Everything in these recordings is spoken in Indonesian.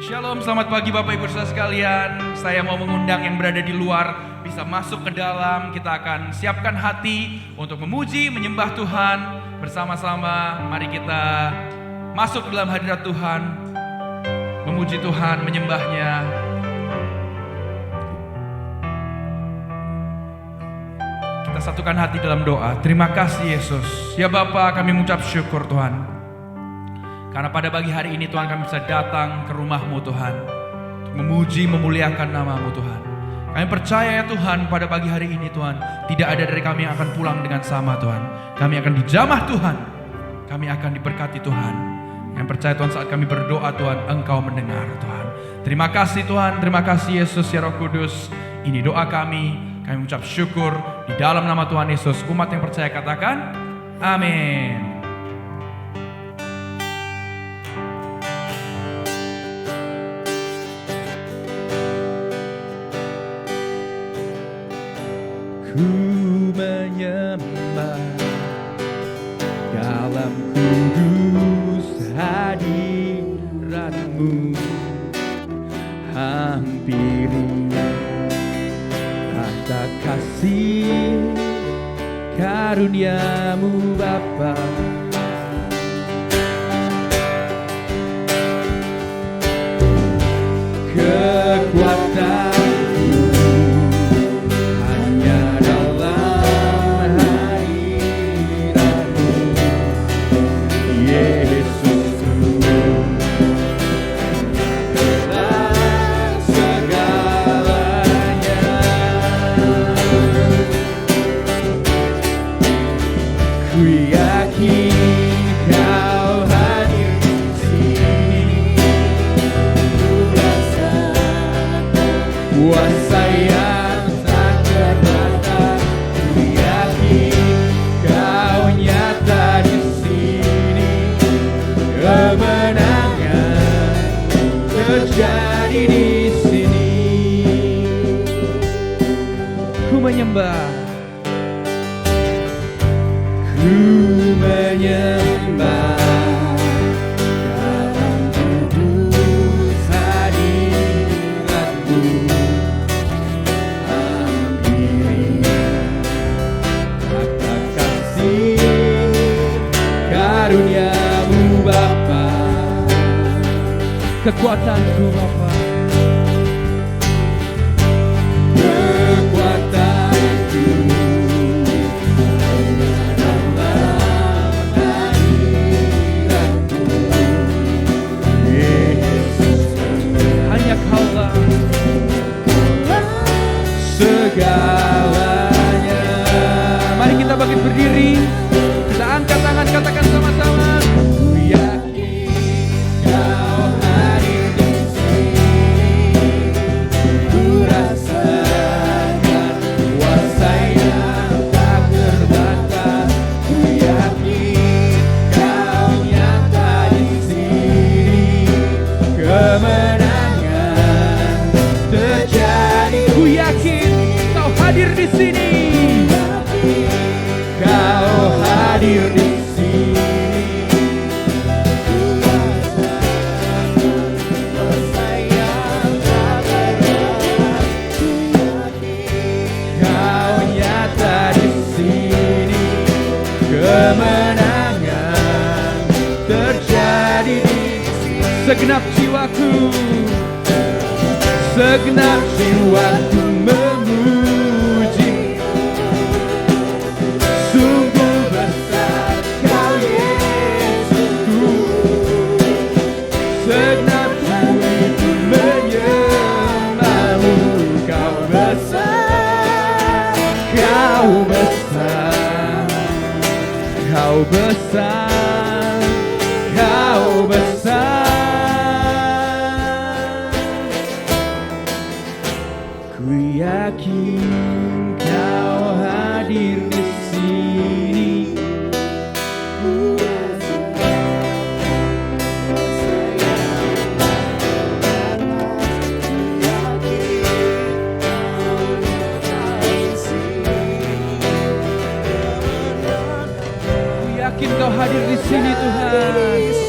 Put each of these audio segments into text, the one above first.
Shalom, selamat pagi Bapak Ibu Saudara sekalian. Saya mau mengundang yang berada di luar bisa masuk ke dalam. Kita akan siapkan hati untuk memuji, menyembah Tuhan bersama-sama. Mari kita masuk dalam hadirat Tuhan, memuji Tuhan, menyembahnya. Kita satukan hati dalam doa. Terima kasih Yesus. Ya Bapa, kami mengucap syukur Tuhan. Karena pada pagi hari ini Tuhan kami bisa datang ke rumah-Mu Tuhan. Untuk memuji, memuliakan nama-Mu Tuhan. Kami percaya ya Tuhan pada pagi hari ini Tuhan. Tidak ada dari kami yang akan pulang dengan sama Tuhan. Kami akan dijamah Tuhan. Kami akan diberkati Tuhan. Yang percaya Tuhan saat kami berdoa Tuhan, Engkau mendengar Tuhan. Terima kasih Tuhan, terima kasih Yesus ya Roh Kudus. Ini doa kami. Kami mengucap syukur di dalam nama Tuhan Yesus. Umat yang percaya katakan, amin. Ku menyembah dalam kudus hadirat-Mu, hampiri tahta kasih karunia-Mu Bapa. Kekuatan terjadi di sini. Ku menyembah, ku menyembah dalam kudus hadirat-Mu, hampiri tahta kasih karunia-Mu Bapa. Kekuatanku Bapa, kekuatanku dalam hadirat-Mu, Yesus. Hanya Kaulah segalanya. Mari kita bangkit berdiri, kita angkat tangan, katakan sama-sama. Hadir di sini, Kau hadir di sini. Kau nyata di sini, kemenangan terjadi di sini. Segenap jiwaku, segenap jiwaku memuji. Sungguh besar Kau Yesusku, segenap jiwaku menyembah-Mu. Kau besar, Kau besar, Kau besar, Kau besar. Ku yakin Kau hadir di sini. Ku yakin Kau hadir di sini Tuhan.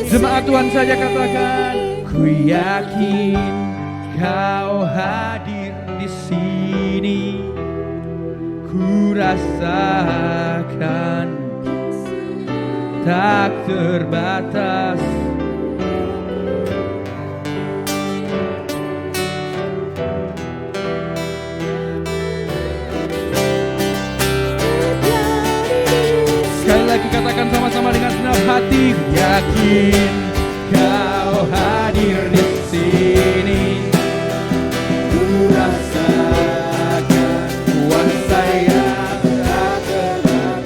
Jemaat Tuhan saja katakan, ku yakin Kau hadir di sini. Ku rasakan tak terbatas. Sekali lagi katakan sama-sama dengan senang hati, yakin Kau hadir di sini. Ku rasakan kuasa yang tak terbatas.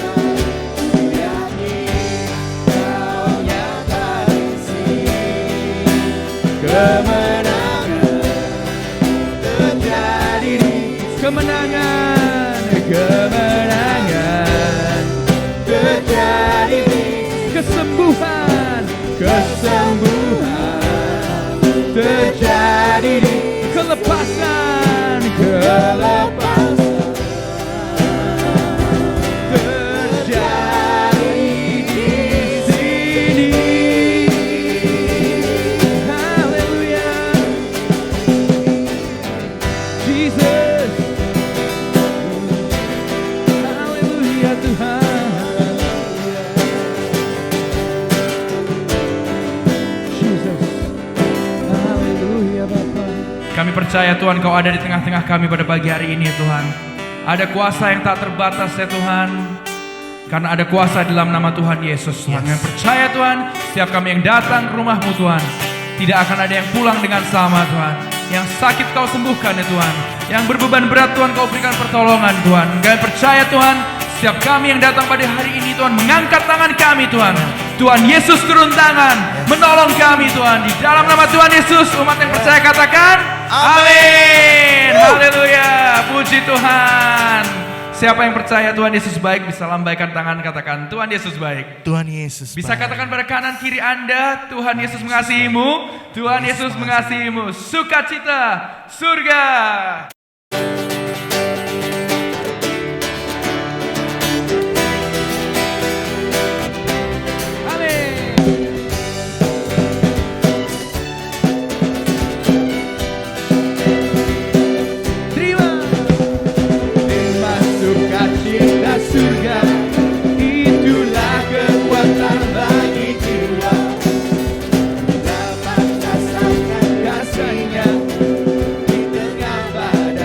Ku yakin Kau nyata di sini. Kemenangan terjadi di kemenangan, kemenangan terjadi di kesembuhan, kesembuhan terjadi di kelepasan, kelepasan terjadi di sini. Haleluya, Jesus. Haleluya Tuhan. Jesus. Haleluya Bapa. Kami percaya Tuhan Kau ada di tengah-tengah kami pada pagi hari ini ya Tuhan. Ada kuasa yang tak terbatas ya Tuhan. Karena ada kuasa di dalam nama Tuhan Yesus Tuhan. Kami percaya Tuhan, setiap kami yang datang ke rumah-Mu Tuhan, tidak akan ada yang pulang dengan sama Tuhan. Yang sakit Kau sembuhkan ya Tuhan. Yang berbeban berat Tuhan Kau berikan pertolongan Tuhan. Kami percaya Tuhan, setiap kami yang datang pada hari ini Tuhan, mengangkat tangan kami Tuhan. Tuhan Yesus turun tangan, menolong kami Tuhan. Di dalam nama Tuhan Yesus, umat yang percaya katakan, amin. Haleluya, puji Tuhan. Siapa yang percaya Tuhan Yesus baik bisa lambaikan tangan, katakan Tuhan Yesus baik. Tuhan Yesus Bisa baik. katakan pada kanan kiri Anda, Tuhan Yesus mengasihimu. Tuhan Yesus mengasihimu. Sukacita surga. Terima sukacita surga, itulah kekuatan bagi jiwa. Dapat rasakan kasihnya di tengah badai.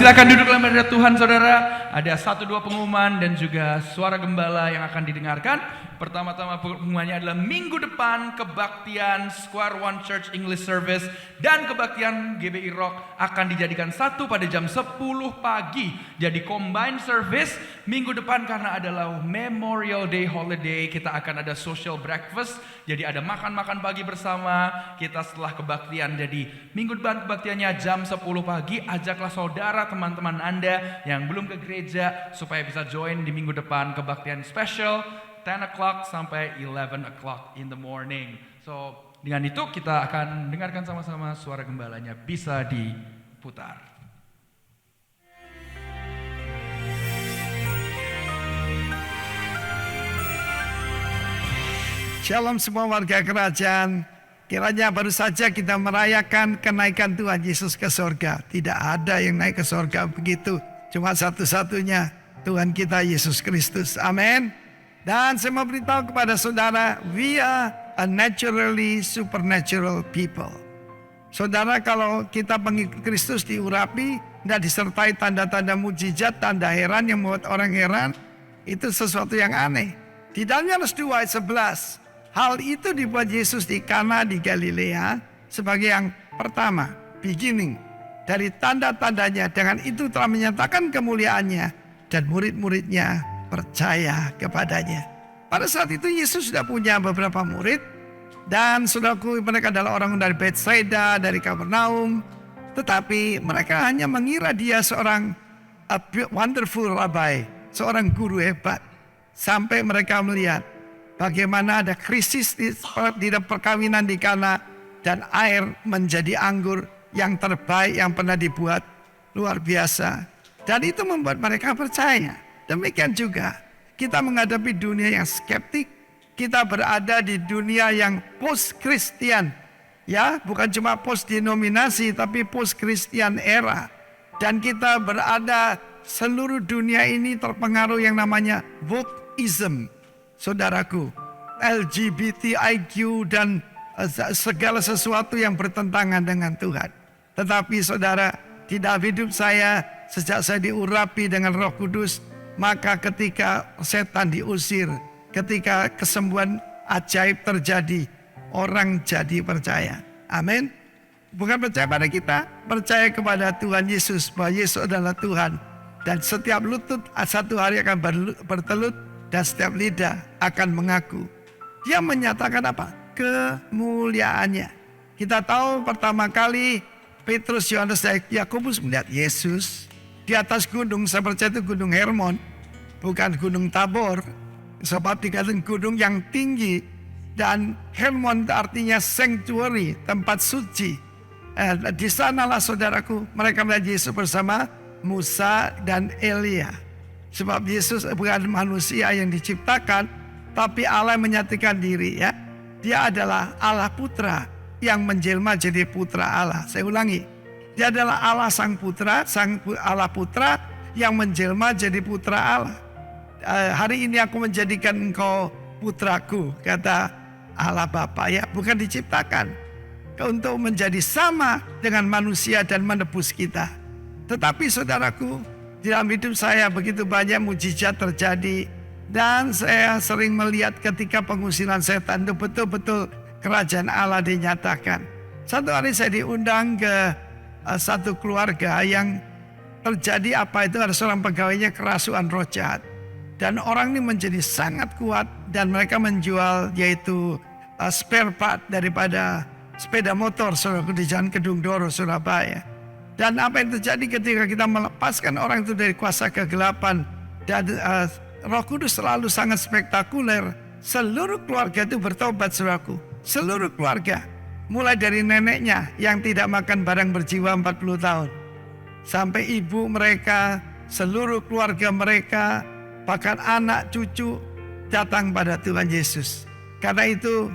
silakan duduk dalam hadirat Tuhan, saudara. Ada 1-2 pengumuman dan juga suara gembala yang akan didengarkan. Pertama-tama pengumumannya adalah minggu depan kebaktian Square One Church English Service dan kebaktian GBI Rock akan dijadikan satu pada jam 10 pagi. Jadi combined service minggu depan karena adalah Memorial Day holiday. Kita akan ada social breakfast. Jadi ada makan-makan pagi bersama kita setelah kebaktian. Jadi minggu depan kebaktiannya jam 10 pagi. Ajaklah saudara, teman-teman Anda yang belum ke gereja supaya bisa join di minggu depan kebaktian special 10 o'clock sampai 11 o'clock in the morning. So dengan itu kita akan dengarkan sama-sama suara gembalanya, bisa diputar. Shalom semua warga kerajaan. Kiranya baru saja kita merayakan kenaikan Tuhan Yesus ke surga. Tidak ada yang naik ke surga begitu. Cuma satu-satunya Tuhan kita Yesus Kristus. Amin. Dan saya mau beritahu kepada saudara, we are a naturally supernatural people. Saudara, kalau kita pengikut Kristus diurapi dan disertai tanda-tanda mujizat, tanda heran yang membuat orang heran, itu sesuatu yang aneh. Di dalam Yohanes 2 ayat 11, hal itu dibuat Yesus di Kana di Galilea sebagai yang pertama, beginning. Dari tanda-tandanya, dengan itu telah menyatakan kemuliaannya dan murid-muridnya percaya kepadanya. Pada saat itu Yesus sudah punya beberapa murid dan saudaraku, mereka adalah orang dari Bethsaida, dari Kapernaum, tetapi mereka hanya mengira dia seorang wonderful rabbi, seorang guru hebat, sampai mereka melihat bagaimana ada krisis di perkawinan di Kana dan air menjadi anggur yang terbaik yang pernah dibuat, luar biasa, dan itu membuat mereka percaya. Demikian juga kita menghadapi dunia yang skeptik. Kita berada di dunia yang post-Christian. Ya, bukan cuma post-denominasi tapi post-Christian era. Dan kita berada, seluruh dunia ini terpengaruh yang namanya wokeism. Saudaraku, LGBTIQ dan segala sesuatu yang bertentangan dengan Tuhan. Tetapi saudara, di dalam hidup saya, sejak saya diurapi dengan Roh Kudus, maka ketika setan diusir, ketika kesembuhan ajaib terjadi, orang jadi percaya. Amin. Bukan percaya pada kita, percaya kepada Tuhan Yesus, bahwa Yesus adalah Tuhan. Dan setiap lutut satu hari akan bertelut dan setiap lidah akan mengaku. Dia menyatakan apa? Kemuliaannya. Kita tahu pertama kali Petrus, Yohanes, dan Yakobus melihat Yesus di atas gunung. Saya percaya itu gunung Hermon, bukan gunung Tabor, sebab dikatakan gunung yang tinggi. Dan Hermon artinya sanctuary, tempat suci. Di sanalah saudaraku, mereka melihat Yesus bersama Musa dan Elia. Sebab Yesus bukan manusia yang diciptakan, tapi Allah yang menyatakan diri, ya. Dia adalah Allah Putra yang menjelma jadi Putra Allah. Saya ulangi, dia adalah Allah Sang Putra, Allah Putra yang menjelma jadi Putra Allah. Hari ini aku menjadikan engkau putraku, kata Allah Bapa, ya, bukan diciptakan untuk menjadi sama dengan manusia dan menebus kita. Tetapi saudaraku, di dalam hidup saya begitu banyak mujizat terjadi, dan saya sering melihat ketika pengusiran setan itu betul-betul kerajaan Allah dinyatakan. Satu hari saya diundang ke satu keluarga yang terjadi apa itu, ada seorang pegawainya kerasukan roh jahat. Dan orang ini menjadi sangat kuat dan mereka menjual yaitu spare part daripada sepeda motor di Jalan Kedung Doro, Surabaya. Dan apa yang terjadi ketika kita melepaskan orang itu dari kuasa kegelapan dan Roh Kudus selalu sangat spektakuler. Seluruh keluarga itu bertobat, saudaraku. Seluruh keluarga. Mulai dari neneknya yang tidak makan barang berjiwa 40 tahun. Sampai ibu mereka, seluruh keluarga mereka, bahkan anak cucu datang pada Tuhan Yesus. Karena itu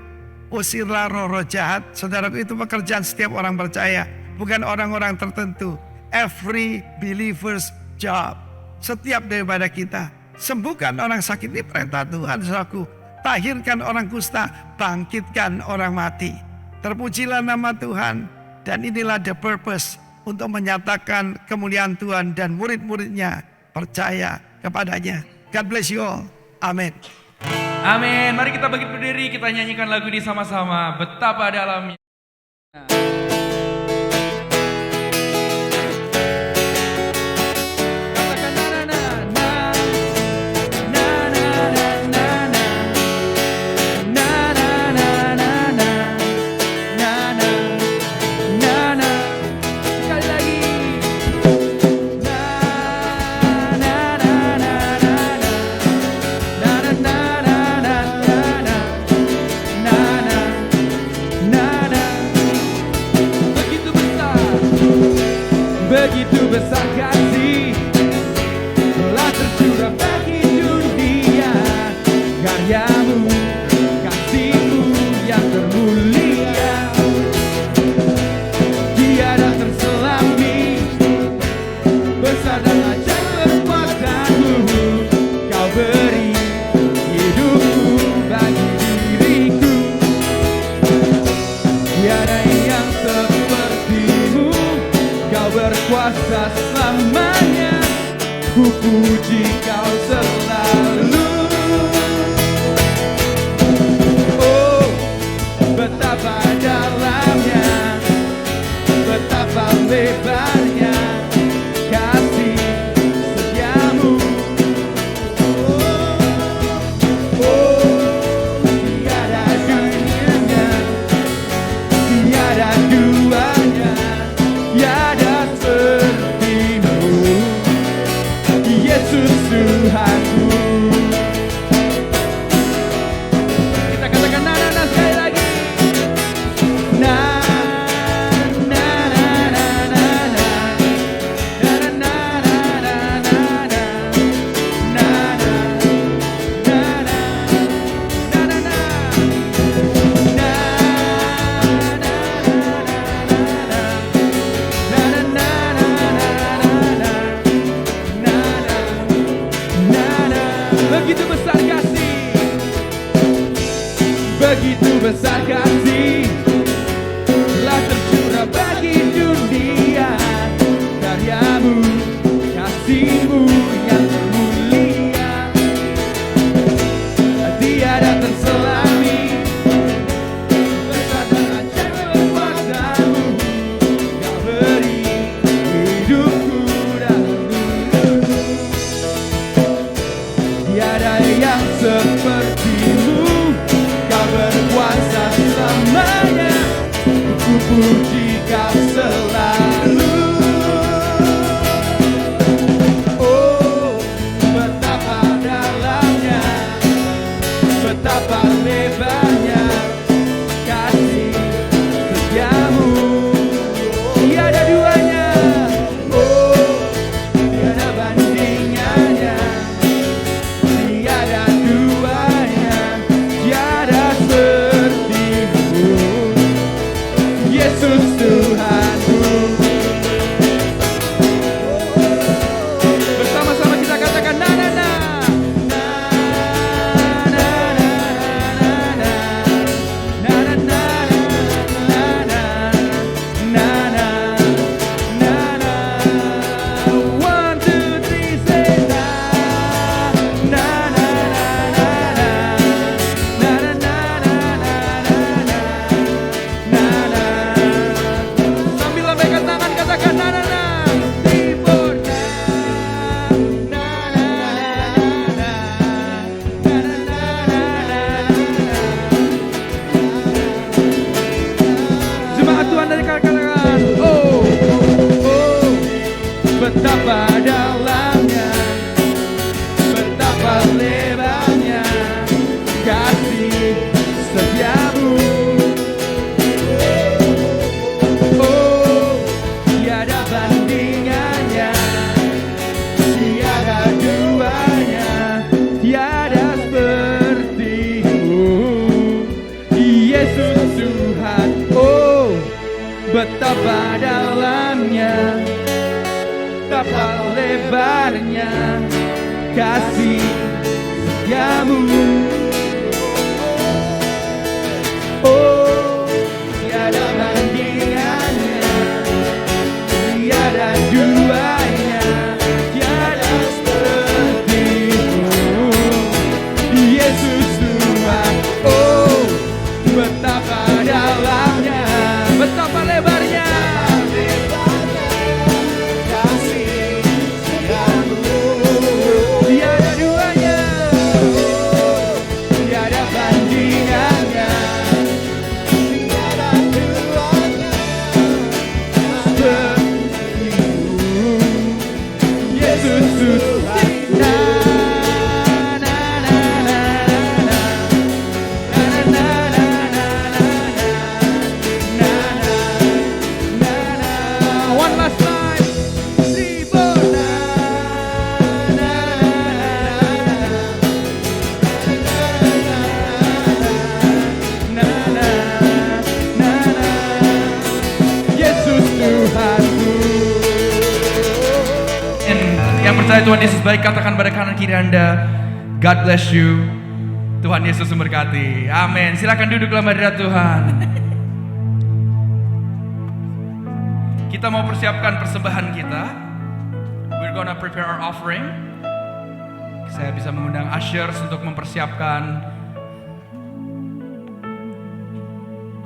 usirlah roh-roh jahat. Saudaraku, itu pekerjaan setiap orang percaya, bukan orang-orang tertentu. Every believer's job. Setiap daripada kita. Sembuhkan orang sakit, ini perintah Tuhan, saudaraku. Tahirkan orang kusta, bangkitkan orang mati. Terpujilah nama Tuhan. Dan inilah the purpose untuk menyatakan kemuliaan Tuhan dan murid-muridnya percaya kepadanya. God bless you all. Amin. Amin. Mari kita bangkit berdiri, kita nyanyikan lagu ini sama-sama. Betapa dalamnya. Katakan na na na na na na na na na na na na na na na na. Sekali lagi. Na na na na na na na na na na na na na. Begitu besar kasih telah tercurah bagi dunia, karyamu, kasihmu yang termulia, tiada terselami, besar dan ajaib kekuatanmu, kau beri hidupku bagi diriku, tiada yang sepertimu. Kau berkuasa selamanya, ku puji kau selalu. Oh, betapa dalamnya, betapa lebarnya kasih setiamu. Oh, tiada duanya, tiada duanya, tiada sepertimu, Yesus Tuhanku. Kita katakan na na na sekali lagi. Na na na na na na na na na na na na na na na. Begitu besar kasih, begitu besar kasih telah tercurah bagi dunia, karyamu, kasihmu yang termulia, tiada terselami, besar dan ajaib kekuatanmu, kau beri hidupku dahulu. Tiada yang sepertimu, kau berkuasa selamanya, ku puji kau selalu. Oh, betapa dalamnya, betapa lebarnya kasih setiamu, tiada duanya. Oh, tiada bandingannya, tiada duanya, tiada sepertimu, Yesus Tuhanku. Bersama-sama kita katakan na na na na na na na na na na na na na na. 1, 2, 3 say na na na na na na na na na na. Sambil lambaikan tangan katakan na na na. Timur na na na na. Jemaat Tuhan dari katakan, oh, oh, betapa dalamnya, betapa lebarnya kasih setiamu. Oh, tiada bandingannya, tiada duanya, tiada sepertimu, Yesus Tuhan. Oh, betapa dalamnya, betapa lebarnya kasih setiamu. Oh, tiada bandingannya, yang percaya Tuhan Yesus baik, katakan pada kanan kiri Anda, God bless you. Tuhan Yesus memberkati. Amin. Silakan duduk dalam hadirat Tuhan. Kita mau persiapkan persembahan kita. We're gonna prepare our offering. Saya bisa mengundang ushers untuk mempersiapkan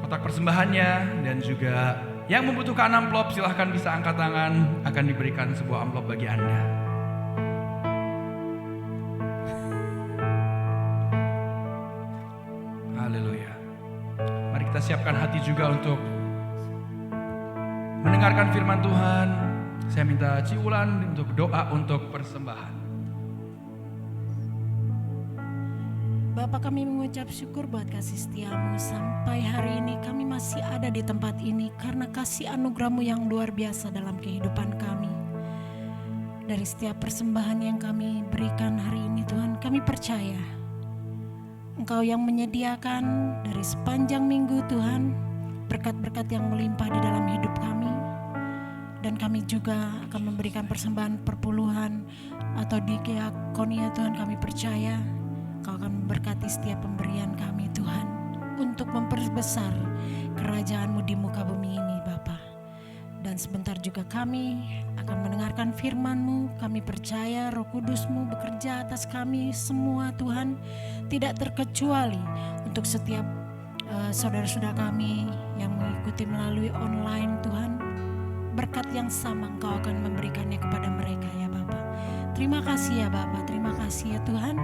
kotak persembahannya, dan juga yang membutuhkan amplop silahkan bisa angkat tangan, akan diberikan sebuah amplop bagi Anda. Haleluya. Mari kita siapkan hati juga untuk mendengarkan firman Tuhan. Saya minta Ciulan untuk doa untuk persembahan. Bapa, kami mengucap syukur buat kasih setia-Mu. Sampai hari ini kami masih ada di tempat ini karena kasih anugerah-Mu yang luar biasa dalam kehidupan kami. Dari setiap persembahan yang kami berikan hari ini Tuhan, kami percaya Engkau yang menyediakan dari sepanjang minggu Tuhan, berkat-berkat yang melimpah di dalam hidup kami. Dan kami juga akan memberikan persembahan perpuluhan atau di diakonia Tuhan, kami percaya Kau akan memberkati setiap pemberian kami Tuhan, untuk memperbesar kerajaan-Mu di muka bumi ini Bapa. Dan sebentar juga kami akan mendengarkan firman-Mu. Kami percaya Roh Kudus-Mu bekerja atas kami semua Tuhan, tidak terkecuali untuk setiap saudara-saudara kami yang mengikuti melalui online Tuhan. Berkat yang sama Engkau akan memberikannya kepada mereka ya Bapa. Terima kasih ya Bapa, terima kasih ya Tuhan.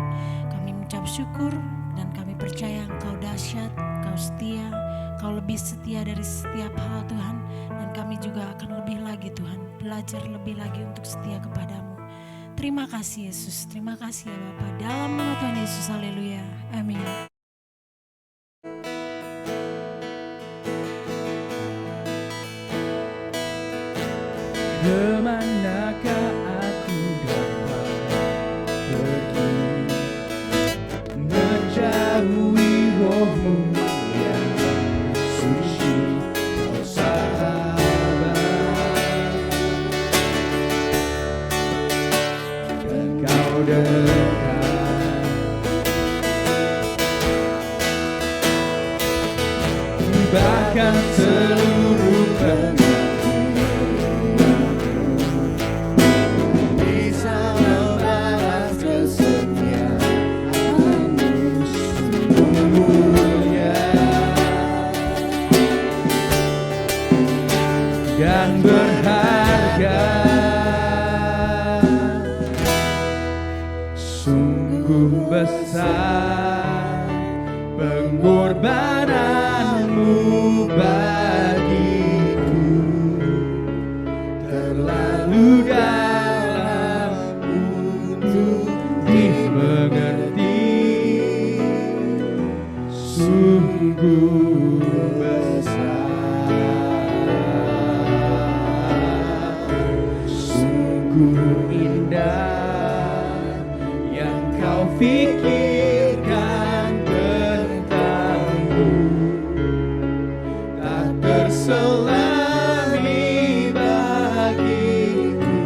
Kami mengucap syukur dan kami percaya Engkau dahsyat, Engkau setia, Engkau lebih setia dari setiap hal Tuhan. Dan kami juga akan lebih lagi Tuhan, belajar lebih lagi untuk setia kepadamu. Terima kasih Yesus, terima kasih ya Bapa. Dalam nama Tuhan Yesus, haleluya, amin. Kemanakah aku dapat pergi, menjauhi Roh-Mu yang suci, Kau sahabat, dan Kau dekat. Bahkan seluruh dan berharga, sungguh besar pengorbananmu bagiku, terlalu dalam untuk dimengerti, sungguh besar. Indah yang Kau pikirkan tentangku, tak terselami bagiku.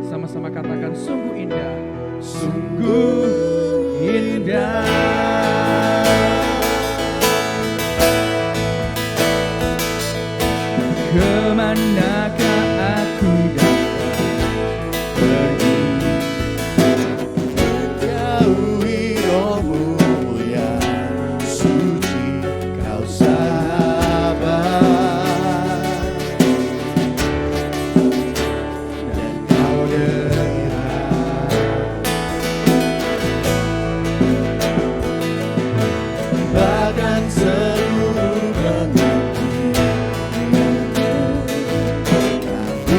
Sama-sama katakan sungguh indah. Sungguh indah. Kemanakah aku dapat pergi, menjauhi Roh-Mu yang suci, Kau sahabat, dan Kau dekat. Bahkan seluruh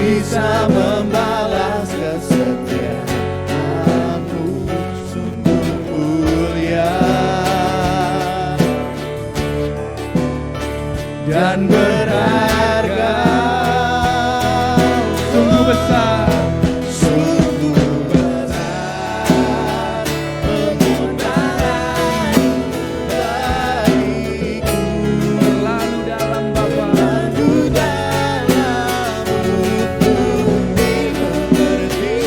bisa membalas kesetiaan-Mu, sungguh mulia dan berharga, sungguh besar, sungguh besar pengorbanan bagiku, terlalu dalam Bapa, terlalu dalam untuk dimengerti,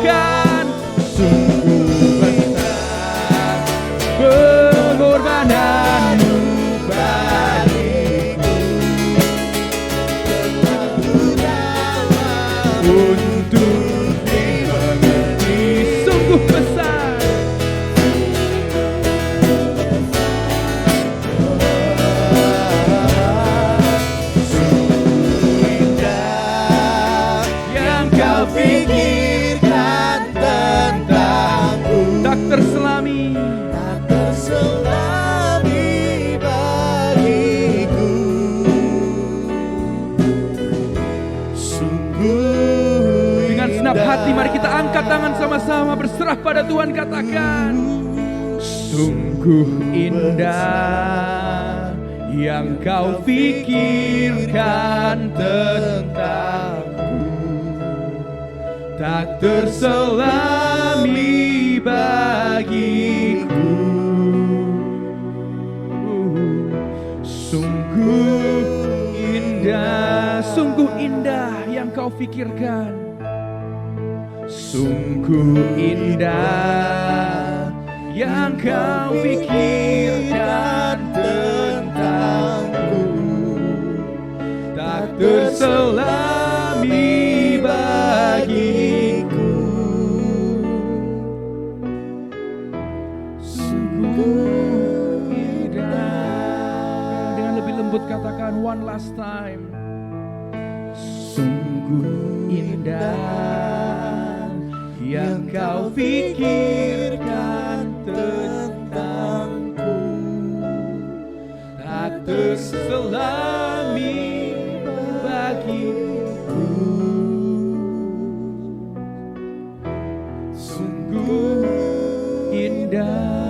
katakan sungguh besar pengorbananmu bagiku, untuk dimengerti sungguh besar. Yang kau pikirkan tentangku tak terselami, tak terselami bagiku. Sungguh dengan senap hati mari kita angkat tangan sama-sama berserah pada Tuhan, katakan sungguh indah yang kau pikirkan tentangku, tak terselami bagiku. Sungguh indah yang kau pikirkan, sungguh indah yang kau pikirkan tentangku, tak terselami bagiku. Sungguh indah. Dengan lebih lembut katakan one last time. Sungguh indah yang kau pikirkan tentangku, tak terselami bagiku. Sungguh indah.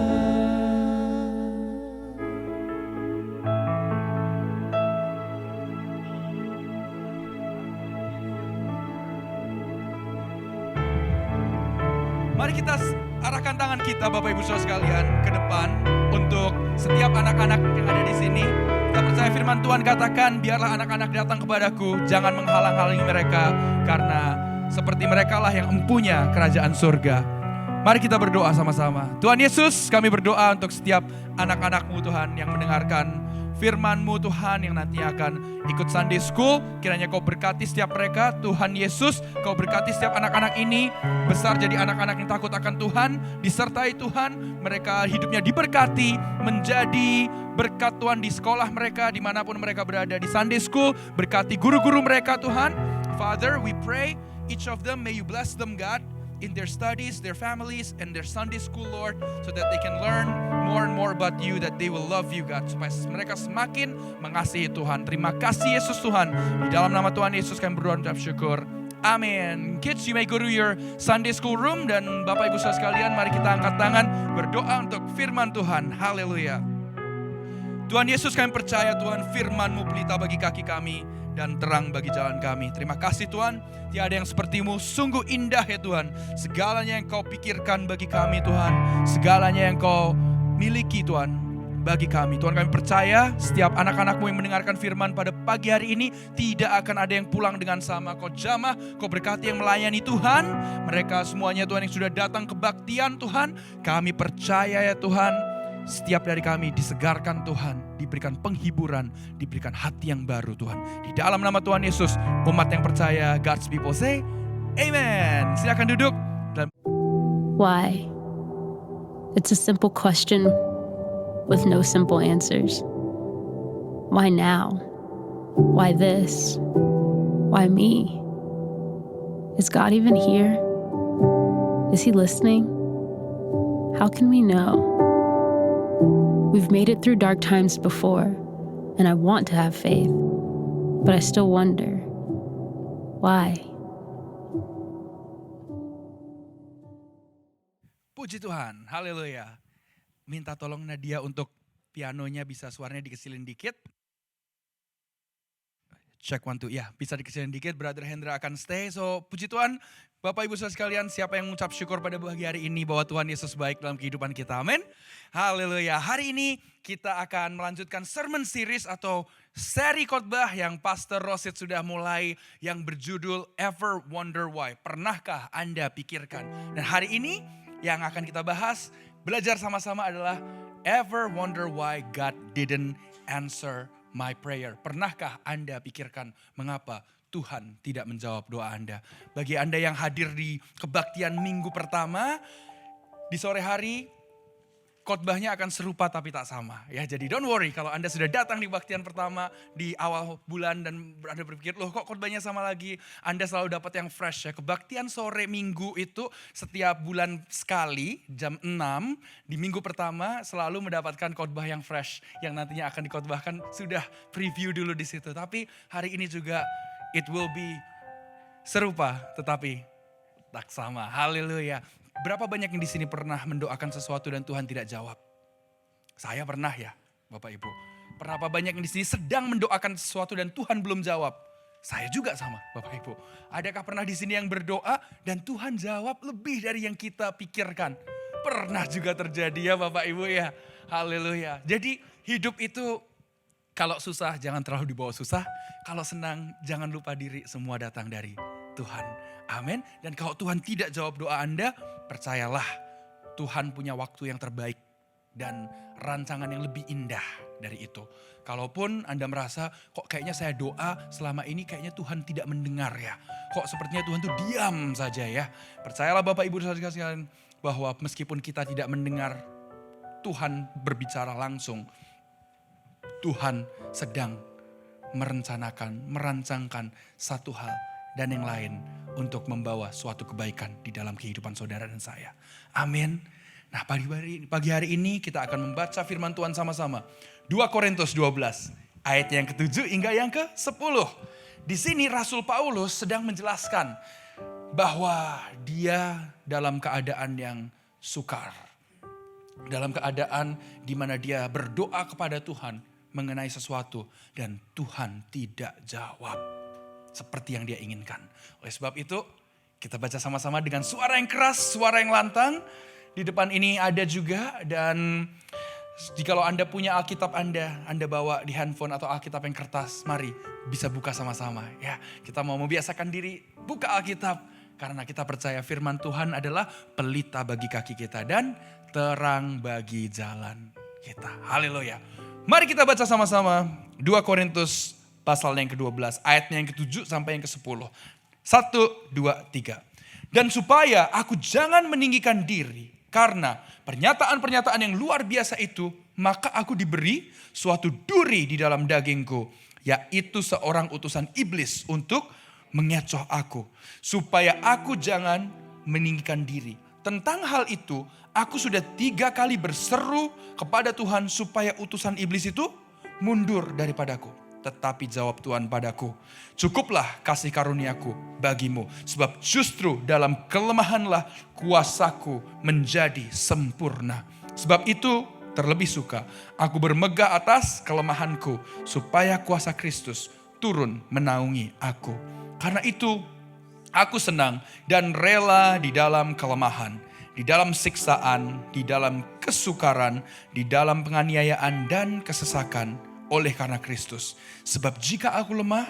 Mari kita arahkan tangan kita Bapak Ibu Saudara sekalian ke depan untuk setiap anak-anak yang ada di sini. Kita percaya firman Tuhan katakan, biarlah anak-anak datang kepadaku, jangan menghalang-halangi mereka, karena seperti merekalah yang empunya kerajaan surga. Mari kita berdoa sama-sama. Tuhan Yesus, kami berdoa untuk setiap anak-anak-Mu Tuhan yang mendengarkan firman-Mu Tuhan, yang nantinya akan ikut Sunday School. Kiranya Kau berkati setiap mereka. Tuhan Yesus, Kau berkati setiap anak-anak ini besar jadi anak-anak yang takut akan Tuhan, disertai Tuhan. Mereka hidupnya diberkati, menjadi berkat Tuhan di sekolah mereka, dimanapun mereka berada di Sunday School. Berkati guru-guru mereka Tuhan. Father, we pray each of them, may you bless them God, in their studies, their families, and their Sunday school, Lord, so that they can learn more and more about you, that they will love you, God, supaya mereka semakin mengasihi Tuhan. Terima kasih Yesus Tuhan. Di dalam nama Tuhan Yesus kami berdoa dan syukur. Amin. Kids, you may go to your Sunday school room, dan Bapak Ibu Saudara sekalian, mari kita angkat tangan berdoa untuk firman Tuhan. Haleluya. Tuhan Yesus, kami percaya Tuhan, firman-Mu pelita bagi kaki kami dan terang bagi jalan kami. Terima kasih Tuhan, tiada yang seperti-Mu, sungguh indah ya Tuhan. Segalanya yang Kau pikirkan bagi kami Tuhan, segalanya yang Kau miliki Tuhan bagi kami. Tuhan, kami percaya setiap anak-anak-Mu yang mendengarkan firman pada pagi hari ini tidak akan ada yang pulang dengan sama. Kau jamah, Kau berkati yang melayani Tuhan. Mereka semuanya Tuhan yang sudah datang kebaktian Tuhan, kami percaya ya Tuhan, setiap dari kami disegarkan Tuhan, diberikan penghiburan, diberikan hati yang baru Tuhan. Di dalam nama Tuhan Yesus, umat yang percaya, God's people say, Amen. Silakan duduk. Why? It's a simple question with no simple answers. Why now? Why this? Why me? Is God even here? Is He listening? How can we know? We've made it through dark times before, and I want to have faith, but I still wonder, why? Puji Tuhan, haleluya. Minta tolong Nadia untuk pianonya bisa suaranya dikecilin dikit. Check 1, 2. Ya, bisa dikecilin dikit. Brother Hendra akan stay. So, puji Tuhan. Bapak Ibu Saudara sekalian, siapa yang mengucap syukur pada pagi hari ini bahwa Tuhan Yesus baik dalam kehidupan kita. Amin. Haleluya. Hari ini kita akan melanjutkan sermon series atau seri khotbah yang Pastor Rosid sudah mulai yang berjudul Ever Wonder Why. Pernahkah Anda pikirkan? Dan hari ini yang akan kita bahas, belajar sama-sama adalah Ever Wonder Why God Didn't Answer My Prayer. Pernahkah Anda pikirkan mengapa Tuhan tidak menjawab doa Anda? Bagi Anda yang hadir di kebaktian minggu pertama, di sore hari khotbahnya akan serupa tapi tak sama. Ya, jadi don't worry kalau Anda sudah datang di kebaktian pertama di awal bulan dan Anda berpikir, loh kok khotbahnya sama lagi? Anda selalu dapat yang fresh ya. Kebaktian sore minggu itu setiap bulan sekali jam 6 di minggu pertama selalu mendapatkan khotbah yang fresh. Yang nantinya akan dikhotbahkan sudah preview dulu di situ. Tapi hari ini juga it will be serupa tetapi tak sama. Haleluya. Berapa banyak yang di sini pernah mendoakan sesuatu dan Tuhan tidak jawab? Saya pernah ya, Bapak Ibu. Berapa banyak yang di sini sedang mendoakan sesuatu dan Tuhan belum jawab? Saya juga sama, Bapak Ibu. Adakah pernah di sini yang berdoa dan Tuhan jawab lebih dari yang kita pikirkan? Pernah juga terjadi ya, Bapak Ibu ya. Haleluya. Jadi hidup itu kalau susah jangan terlalu dibawa susah. Kalau senang jangan lupa diri, semua datang dari Tuhan. Amin. Dan kalau Tuhan tidak jawab doa Anda, percayalah Tuhan punya waktu yang terbaik dan rancangan yang lebih indah dari itu. Kalaupun Anda merasa kok kayaknya saya doa selama ini kayaknya Tuhan tidak mendengar ya. Kok sepertinya Tuhan tuh diam saja ya. Percayalah Bapak Ibu saudara sekalian bahwa meskipun kita tidak mendengar Tuhan berbicara langsung, Tuhan sedang merencanakan, merancangkan satu hal dan yang lain untuk membawa suatu kebaikan di dalam kehidupan saudara dan saya. Amin. Nah pagi hari ini kita akan membaca firman Tuhan sama-sama. 2 Korintus 12 ayat yang ke-7 hingga yang ke-10. Di sini Rasul Paulus sedang menjelaskan bahwa dia dalam keadaan yang sukar. Dalam keadaan di mana dia berdoa kepada Tuhan mengenai sesuatu dan Tuhan tidak jawab seperti yang dia inginkan. Oleh sebab itu kita baca sama-sama dengan suara yang keras, suara yang lantang. Di depan ini ada juga dan jikalau Anda punya Alkitab Anda bawa di handphone atau Alkitab yang kertas, mari bisa buka sama-sama ya. Kita mau membiasakan diri buka Alkitab karena kita percaya firman Tuhan adalah pelita bagi kaki kita dan terang bagi jalan kita. Haleluya. Mari kita baca sama-sama 2 Korintus pasal yang ke-12 ayatnya yang ke-7 sampai yang ke-10. 1, 2, 3. Dan supaya aku jangan meninggikan diri karena pernyataan-pernyataan yang luar biasa itu, maka aku diberi suatu duri di dalam dagingku, yaitu seorang utusan iblis untuk mengecoh aku, supaya aku jangan meninggikan diri. Tentang hal itu, aku sudah 3 kali berseru kepada Tuhan supaya utusan iblis itu mundur daripadaku. Tetapi jawab Tuhan padaku, cukuplah kasih karuniaku bagimu, sebab justru dalam kelemahanlah kuasaku menjadi sempurna. Sebab itu terlebih suka aku bermegah atas kelemahanku, supaya kuasa Kristus turun menaungi aku. Karena itu aku senang dan rela di dalam kelemahan, di dalam siksaan, di dalam kesukaran, di dalam penganiayaan dan kesesakan oleh karena Kristus. Sebab jika aku lemah,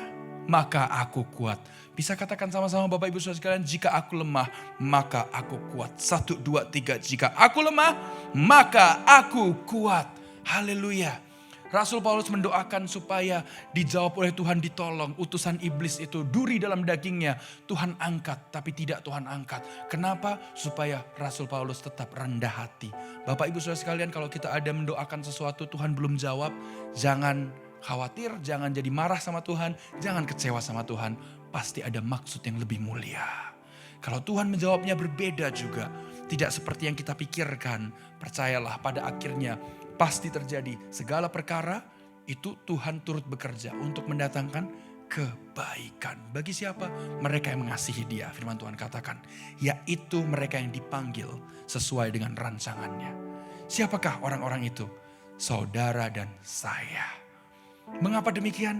maka aku kuat. Bisa katakan sama-sama Bapak Ibu Saudara sekalian, jika aku lemah, maka aku kuat. 1, 2, 3. Jika aku lemah, maka aku kuat. Haleluya. Rasul Paulus mendoakan supaya dijawab oleh Tuhan, ditolong. Utusan iblis itu, duri dalam dagingnya, Tuhan angkat, tapi tidak Tuhan angkat. Kenapa? Supaya Rasul Paulus tetap rendah hati. Bapak Ibu Saudara sekalian, kalau kita ada mendoakan sesuatu Tuhan belum jawab, jangan khawatir, jangan jadi marah sama Tuhan, jangan kecewa sama Tuhan. Pasti ada maksud yang lebih mulia. Kalau Tuhan menjawabnya berbeda juga, tidak seperti yang kita pikirkan, percayalah pada akhirnya pasti terjadi segala perkara itu Tuhan turut bekerja untuk mendatangkan kebaikan. Bagi siapa? Mereka yang mengasihi Dia, firman Tuhan katakan. Yaitu mereka yang dipanggil sesuai dengan rancangannya. Siapakah orang-orang itu? Saudara dan saya. Mengapa demikian?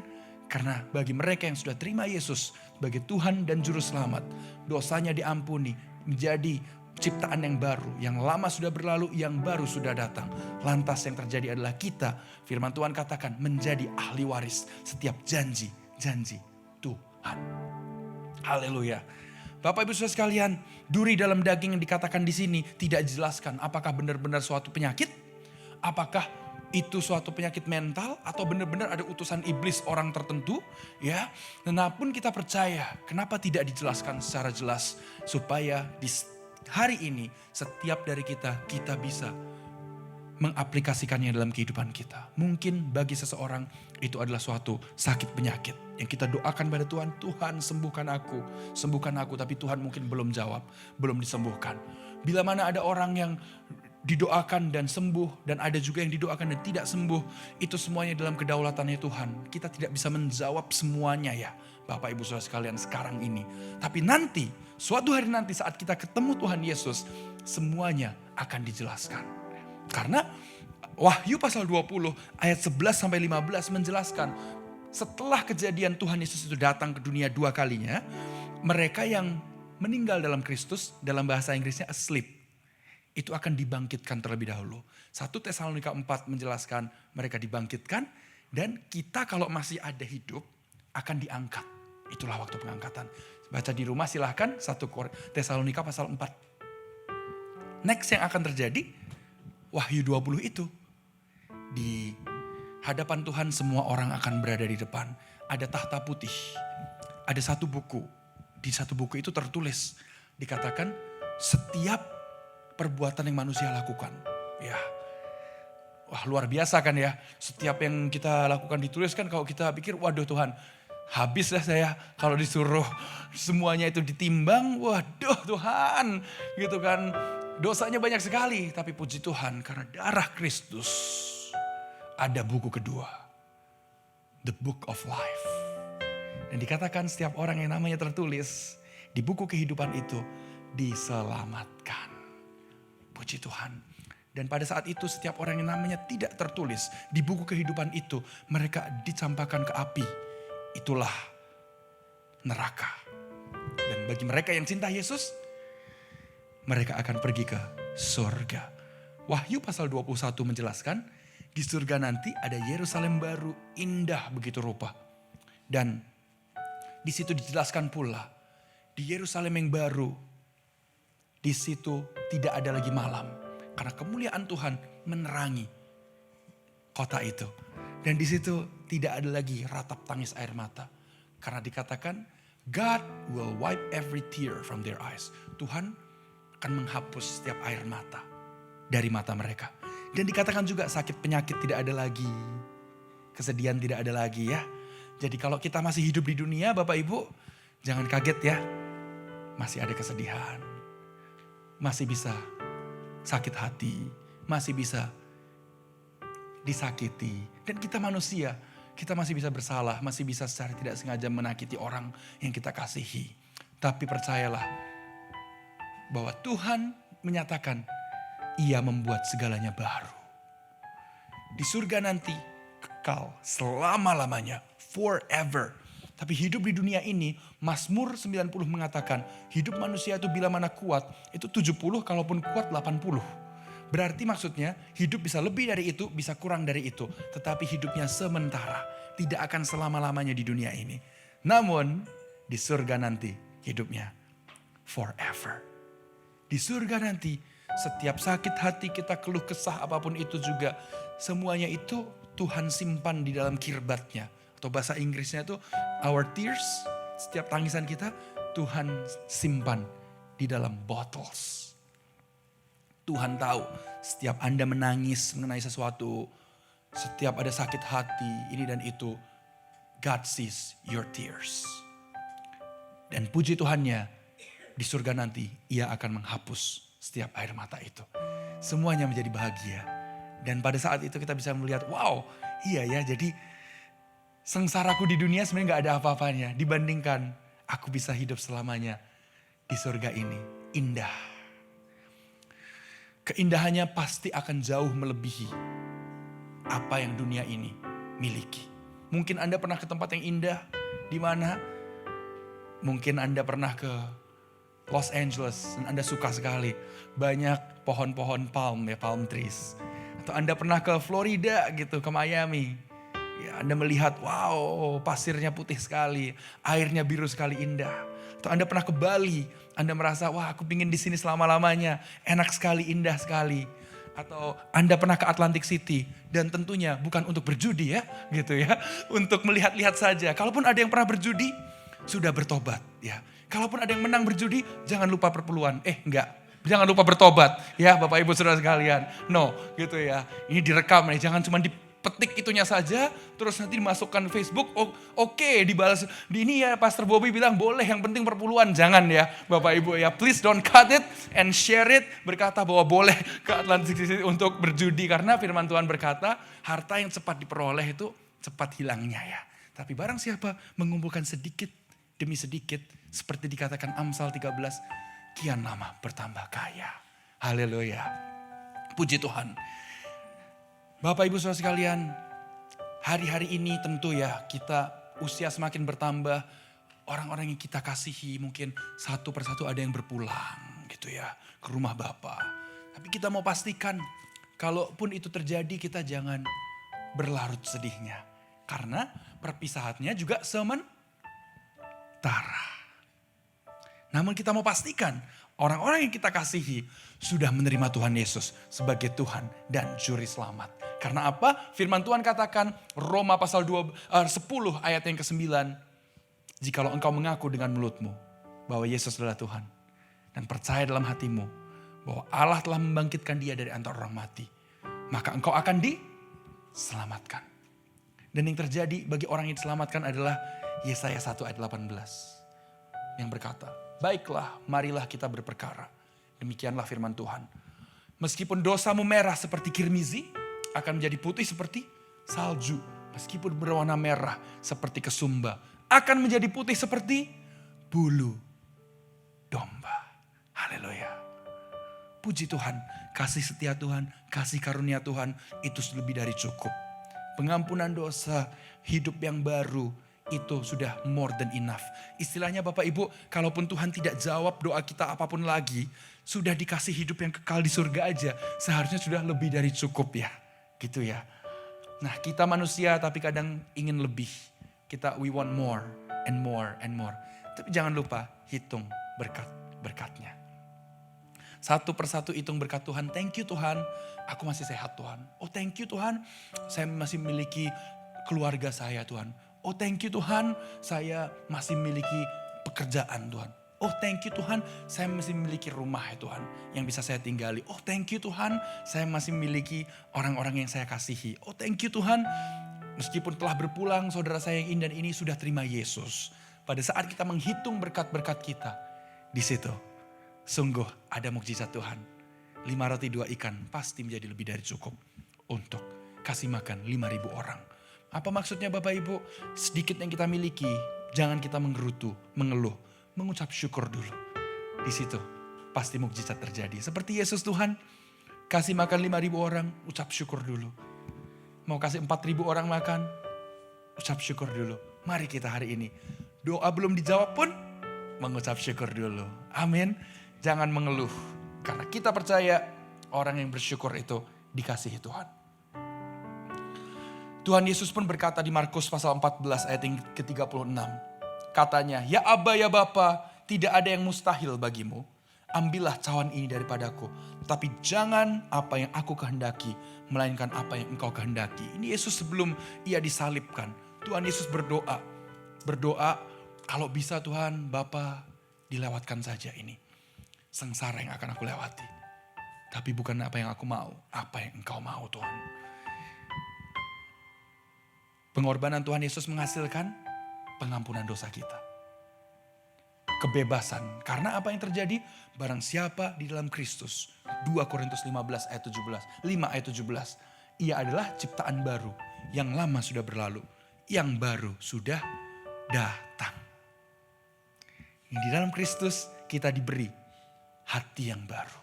Karena bagi mereka yang sudah terima Yesus sebagai Tuhan dan Juru Selamat, dosanya diampuni, menjadi ciptaan yang baru. Yang lama sudah berlalu, yang baru sudah datang. Lantas yang terjadi adalah kita, firman Tuhan katakan, menjadi ahli waris setiap janji-janji Tuhan. Haleluya. Bapak Ibu Saudara sekalian, duri dalam daging yang dikatakan di sini tidak dijelaskan apakah benar-benar suatu penyakit, apakah itu suatu penyakit mental, atau benar-benar ada utusan iblis orang tertentu, ya. Nenapun kita percaya, kenapa tidak dijelaskan secara jelas supaya di hari ini setiap dari kita bisa mengaplikasikannya dalam kehidupan kita. Mungkin bagi seseorang itu adalah suatu sakit penyakit yang kita doakan pada Tuhan, Tuhan sembuhkan aku, tapi Tuhan mungkin belum jawab, belum disembuhkan. Bila mana ada orang yang didoakan dan sembuh, dan ada juga yang didoakan dan tidak sembuh, itu semuanya dalam kedaulatannya Tuhan. Kita tidak bisa menjawab semuanya ya Bapak Ibu Saudara sekalian sekarang ini. Tapi nanti, suatu hari nanti saat kita ketemu Tuhan Yesus, semuanya akan dijelaskan. Karena Wahyu pasal 20 ayat 11-15 menjelaskan, setelah kejadian Tuhan Yesus itu datang ke dunia 2 kalinya, mereka yang meninggal dalam Kristus, dalam bahasa Inggrisnya asleep, itu akan dibangkitkan terlebih dahulu. 1 Tesalonika 4 menjelaskan mereka dibangkitkan, dan kita kalau masih ada hidup akan diangkat. Itulah waktu pengangkatan. Baca di rumah silahkan 1 Tesalonika pasal 4. Next yang akan terjadi, Wahyu 20 itu. Di hadapan Tuhan semua orang akan berada di depan. Ada tahta putih, ada satu buku. Di satu buku itu tertulis, dikatakan setiap perbuatan yang manusia lakukan. Ya, wah luar biasa kan ya. Setiap yang kita lakukan dituliskan. Kalau kita pikir, waduh Tuhan, habis lah saya kalau disuruh semuanya itu ditimbang. Waduh Tuhan, gitu kan. Dosanya banyak sekali. Tapi puji Tuhan, karena darah Kristus, ada buku kedua, The Book of Life. Dan dikatakan setiap orang yang namanya tertulis di buku kehidupan itu diselamatkan. Puji Tuhan. Dan pada saat itu setiap orang yang namanya tidak tertulis di buku kehidupan itu, mereka dicampakkan ke api. Itulah neraka. Dan bagi mereka yang cinta Yesus, mereka akan pergi ke surga. Wahyu pasal 21 menjelaskan, di surga nanti ada Yerusalem baru, indah begitu rupa. Dan di situ dijelaskan pula, di Yerusalem yang baru, di situ tidak ada lagi malam. Karena kemuliaan Tuhan menerangi kota itu. Dan di situ tidak ada lagi ratap tangis air mata. Karena dikatakan, God will wipe every tear from their eyes. Tuhan akan menghapus setiap air mata dari mata mereka. Dan dikatakan juga sakit penyakit tidak ada lagi. Kesedihan tidak ada lagi ya. Jadi kalau kita masih hidup di dunia Bapak Ibu, jangan kaget ya. Masih ada kesedihan. Masih bisa sakit hati, masih bisa disakiti. Dan kita manusia, kita masih bisa bersalah, masih bisa secara tidak sengaja menakiti orang yang kita kasihi. Tapi percayalah bahwa Tuhan menyatakan Ia membuat segalanya baru. Di surga nanti kekal selama-lamanya, forever. Tapi hidup di dunia ini, Mazmur 90 mengatakan, hidup manusia itu bila mana kuat, itu 70, kalaupun kuat 80. Berarti maksudnya, hidup bisa lebih dari itu, bisa kurang dari itu. Tetapi hidupnya sementara, tidak akan selama-lamanya di dunia ini. Namun, di surga nanti, hidupnya forever. Di surga nanti, setiap sakit hati kita, keluh kesah apapun itu juga, semuanya itu Tuhan simpan di dalam kirbatnya. Atau bahasa Inggrisnya itu our tears, setiap tangisan kita Tuhan simpan di dalam bottles. Tuhan tahu setiap Anda menangis mengenai sesuatu, setiap ada sakit hati ini dan itu, God sees your tears. Dan puji Tuhannya, di surga nanti Ia akan menghapus setiap air mata itu. Semuanya menjadi bahagia. Dan pada saat itu kita bisa melihat, wow, iya ya, jadi sengsaraku di dunia sebenarnya gak ada apa-apanya dibandingkan aku bisa hidup selamanya di surga ini. Indah. Keindahannya pasti akan jauh melebihi apa yang dunia ini miliki. Mungkin Anda pernah ke tempat yang indah. Di mana? Mungkin Anda pernah ke Los Angeles dan Anda suka sekali. Banyak pohon-pohon palm ya, palm trees. Atau Anda pernah ke Florida gitu, ke Miami. Ya, Anda melihat, wow, pasirnya putih sekali, airnya biru sekali indah. Atau Anda pernah ke Bali, Anda merasa, wah aku pingin di sini selama-lamanya, enak sekali, indah sekali. Atau Anda pernah ke Atlantic City, dan tentunya bukan untuk berjudi ya, gitu ya. Untuk melihat-lihat saja. Kalaupun ada yang pernah berjudi, sudah bertobat ya. Kalaupun ada yang menang berjudi, jangan lupa perpuluhan. Enggak. Jangan lupa bertobat ya Bapak Ibu Saudara sekalian. No gitu ya. Ini direkam nih, jangan cuma dipetik itunya saja. Terus nanti dimasukkan Facebook, oke, dibalas. Di ini ya Pastor Bobby bilang boleh, yang penting perpuluhan. Jangan ya Bapak Ibu ya. Please don't cut it and share it. Berkata bahwa boleh ke Atlantic City untuk berjudi. Karena firman Tuhan berkata harta yang cepat diperoleh itu cepat hilangnya ya. Tapi barang siapa mengumpulkan sedikit demi sedikit, seperti dikatakan Amsal 13, kian lama bertambah kaya. Haleluya. Puji Tuhan. Bapak Ibu Saudara sekalian, hari-hari ini tentu ya kita usia semakin bertambah. Orang-orang yang kita kasihi mungkin satu persatu ada yang berpulang gitu ya ke rumah Bapa. Tapi kita mau pastikan kalaupun itu terjadi kita jangan berlarut sedihnya. Karena perpisahannya juga sementara. Namun kita mau pastikan orang-orang yang kita kasihi sudah menerima Tuhan Yesus sebagai Tuhan dan Juru Selamat. Karena apa? Firman Tuhan katakan Roma pasal 10 ayat yang ke-9. Jikalau engkau mengaku dengan mulutmu bahwa Yesus adalah Tuhan. Dan percaya dalam hatimu bahwa Allah telah membangkitkan dia dari antara orang mati. Maka engkau akan diselamatkan. Dan yang terjadi bagi orang yang diselamatkan adalah Yesaya 1 ayat 18. Yang berkata, baiklah marilah kita berperkara. Demikianlah firman Tuhan. Meskipun dosamu merah seperti kirmizi, akan menjadi putih seperti salju. Meskipun berwarna merah seperti kesumba, akan menjadi putih seperti bulu domba. Haleluya. Puji Tuhan, kasih setia Tuhan, kasih karunia Tuhan, itu lebih dari cukup. Pengampunan dosa, hidup yang baru, itu sudah more than enough. Istilahnya Bapak Ibu, kalaupun Tuhan tidak jawab doa kita apapun lagi, sudah dikasih hidup yang kekal di surga aja, seharusnya sudah lebih dari cukup ya. Gitu ya. Nah kita manusia tapi kadang ingin lebih. We want more and more and more. Tapi jangan lupa hitung berkat-berkatnya. Satu persatu hitung berkat Tuhan. Thank you Tuhan, aku masih sehat Tuhan. Oh thank you Tuhan, saya masih memiliki keluarga saya Tuhan. Oh thank you Tuhan, saya masih memiliki pekerjaan Tuhan. Oh thank you Tuhan, saya masih memiliki rumah ya Tuhan yang bisa saya tinggali. Oh thank you Tuhan, saya masih memiliki orang-orang yang saya kasihi. Oh thank you Tuhan, meskipun telah berpulang saudara saya yang ini dan ini sudah terima Yesus. Pada saat kita menghitung berkat-berkat kita, di situ sungguh ada mukjizat Tuhan. 5 roti 2 ikan pasti menjadi lebih dari cukup untuk kasih makan 5.000 orang. Apa maksudnya Bapak Ibu? Sedikit yang kita miliki, jangan kita menggerutu, mengeluh, mengucap syukur dulu. Di situ pasti mukjizat terjadi. Seperti Yesus Tuhan, kasih makan 5.000 orang, ucap syukur dulu. Mau kasih 4.000 orang makan, ucap syukur dulu. Mari kita hari ini, doa belum dijawab pun, mengucap syukur dulu. Amin. Jangan mengeluh, karena kita percaya orang yang bersyukur itu dikasihi Tuhan. Tuhan Yesus pun berkata di Markus pasal 14 ayat yang ke-36. Katanya, ya Aba ya Bapa, tidak ada yang mustahil bagimu. Ambillah cawan ini daripadaku. Tapi jangan apa yang aku kehendaki, melainkan apa yang engkau kehendaki. Ini Yesus sebelum ia disalibkan. Tuhan Yesus berdoa. Berdoa, kalau bisa Tuhan Bapa dilewatkan saja ini. Sengsara yang akan aku lewati. Tapi bukan apa yang aku mau, apa yang engkau mau Tuhan. Pengorbanan Tuhan Yesus menghasilkan pengampunan dosa kita. Kebebasan. Karena apa yang terjadi? Barang siapa di dalam Kristus. 2 Korintus 15 ayat 17. 5 ayat 17. Ia adalah ciptaan baru. Yang lama sudah berlalu. Yang baru sudah datang. Di dalam Kristus kita diberi hati yang baru.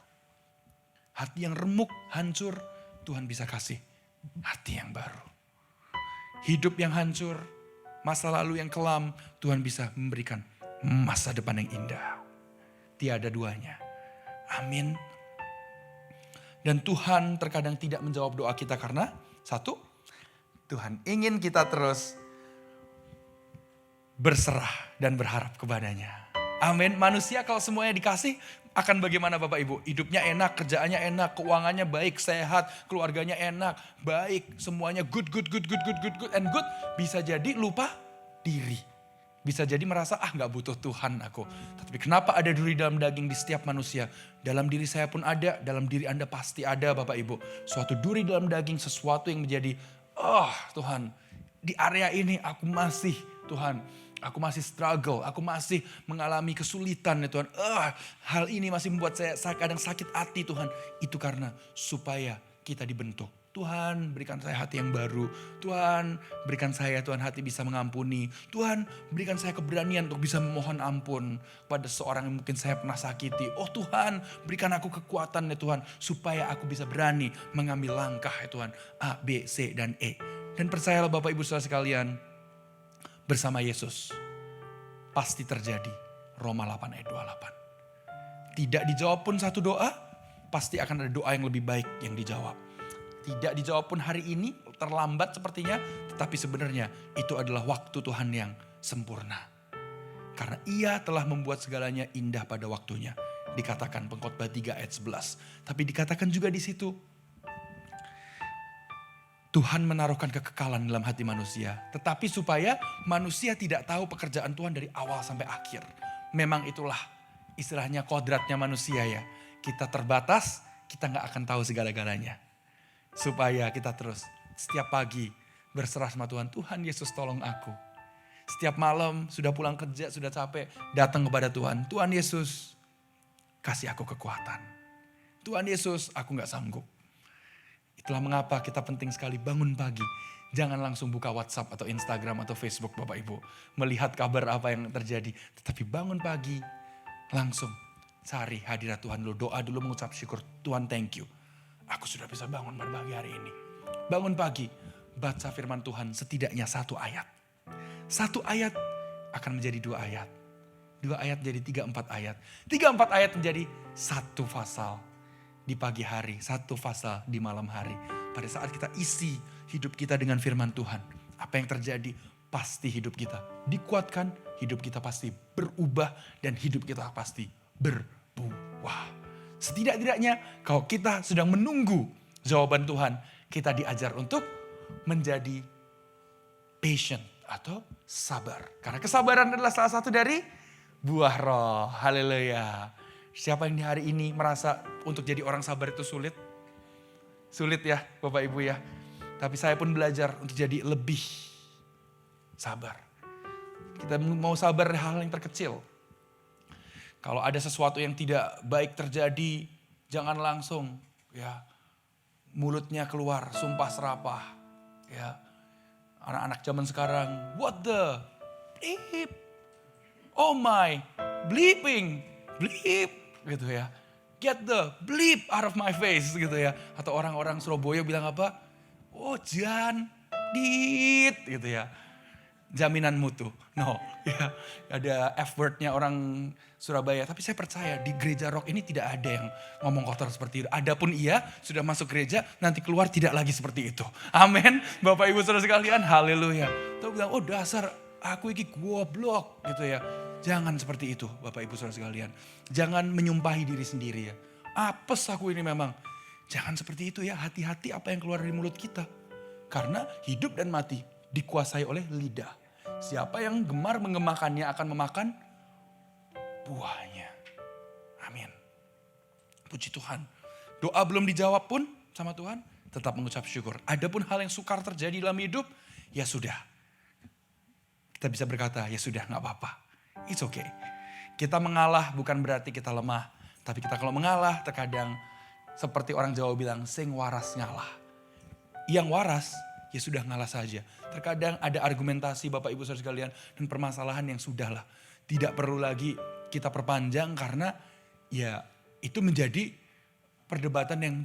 Hati yang remuk, hancur. Tuhan bisa kasih hati yang baru. hidup yang hancur, masa lalu yang kelam, Tuhan bisa memberikan masa depan yang indah. Tiada duanya. Amin. Dan Tuhan terkadang tidak menjawab doa kita karena satu, Tuhan ingin kita terus berserah dan berharap kepadanya. Amin. Manusia kalau semuanya dikasih akan bagaimana Bapak Ibu? Hidupnya enak, kerjaannya enak, keuangannya baik, sehat, keluarganya enak, baik, semuanya good and good. Bisa jadi lupa diri. Bisa jadi merasa gak butuh Tuhan aku. Tapi kenapa ada duri dalam daging di setiap manusia? Dalam diri saya pun ada, dalam diri Anda pasti ada Bapak Ibu. Suatu duri dalam daging, sesuatu yang menjadi, Tuhan, di area ini aku masih, Tuhan, aku masih struggle, aku masih mengalami kesulitan ya Tuhan. Hal ini masih membuat saya kadang sakit hati Tuhan. Itu karena supaya kita dibentuk. Tuhan berikan saya hati yang baru. Tuhan berikan saya Tuhan hati bisa mengampuni. Tuhan berikan saya keberanian untuk bisa memohon ampun pada seorang yang mungkin saya pernah sakiti. Oh Tuhan berikan aku kekuatan ya Tuhan. Supaya aku bisa berani mengambil langkah ya Tuhan. A, B, C, dan E. Dan percayalah Bapak Ibu Saudara sekalian. Bersama Yesus pasti terjadi. Roma 8 ayat 28. Tidak dijawab pun satu doa. Pasti akan ada doa yang lebih baik yang dijawab. Tidak dijawab pun hari ini, terlambat sepertinya. Tetapi sebenarnya itu adalah waktu Tuhan yang sempurna. Karena Ia telah membuat segalanya indah pada waktunya. Dikatakan Pengkhotbah 3 ayat 11. Tapi dikatakan juga di situ. Tuhan menaruhkan kekekalan dalam hati manusia. Tetapi supaya manusia tidak tahu pekerjaan Tuhan dari awal sampai akhir. Memang itulah istilahnya kodratnya manusia ya. Kita terbatas, kita gak akan tahu segala-galanya. Supaya kita terus setiap pagi berserah sama Tuhan. Tuhan Yesus tolong aku. Setiap malam sudah pulang kerja, sudah capek. Datang kepada Tuhan. Tuhan Yesus kasih aku kekuatan. Tuhan Yesus aku gak sanggup. Itulah mengapa kita penting sekali bangun pagi. Jangan langsung buka WhatsApp atau Instagram atau Facebook Bapak Ibu. Melihat kabar apa yang terjadi. Tetapi bangun pagi langsung cari hadirat Tuhan dulu. Doa dulu mengucap syukur. Tuhan thank you. Aku sudah bisa bangun pada pagi hari ini. Bangun pagi, baca firman Tuhan setidaknya 1 ayat. 1 ayat akan menjadi 2 ayat. 2 ayat jadi 3-4 ayat. 3-4 ayat menjadi 1 pasal di pagi hari. 1 pasal di malam hari. Pada saat kita isi hidup kita dengan firman Tuhan. Apa yang terjadi? Pasti hidup kita dikuatkan. Hidup kita pasti berubah. Dan hidup kita pasti berbuah. Setidak-tidaknya kalau kita sedang menunggu jawaban Tuhan, kita diajar untuk menjadi patient atau sabar. Karena kesabaran adalah salah satu dari buah roh. Haleluya. Siapa yang di hari ini merasa untuk jadi orang sabar itu sulit? Sulit ya Bapak Ibu ya. Tapi saya pun belajar untuk jadi lebih sabar. Kita mau sabar hal yang terkecil. Kalau ada sesuatu yang tidak baik terjadi, jangan langsung ya mulutnya keluar sumpah serapah. Ya. Anak-anak zaman sekarang, what the bleep? Oh my, bleeping, bleep gitu ya. Get the bleep out of my face gitu ya. Atau orang-orang Surabaya bilang apa? Oh Jan, dit gitu ya. Jaminan mutu. No, ya ada F wordnya orang Surabaya. Tapi saya percaya di gereja rock ini tidak ada yang ngomong kotor seperti itu. Adapun ia sudah masuk gereja, nanti keluar tidak lagi seperti itu. Amin. Bapak Ibu Saudara sekalian, haleluya. Tuh bilang, oh dasar aku ini goblok gitu ya. Jangan seperti itu Bapak Ibu Saudara sekalian. Jangan menyumpahi diri sendiri ya. Apes aku ini memang. Jangan seperti itu ya. Hati-hati apa yang keluar dari mulut kita. Karena hidup dan mati dikuasai oleh lidah. Siapa yang gemar mengemakannya akan memakan buahnya. Amin. Puji Tuhan. Doa belum dijawab pun sama Tuhan, tetap mengucap syukur. Adapun hal yang sukar terjadi dalam hidup, ya sudah. Kita bisa berkata, ya sudah gak apa-apa. It's okay. Kita mengalah bukan berarti kita lemah. Tapi kita kalau mengalah terkadang seperti orang Jawa bilang, sing waras ngalah. Yang waras, ya sudah ngalah saja. Terkadang ada argumentasi Bapak Ibu Saudara sekalian dan permasalahan yang sudahlah. Tidak perlu lagi kita perpanjang karena ya itu menjadi perdebatan yang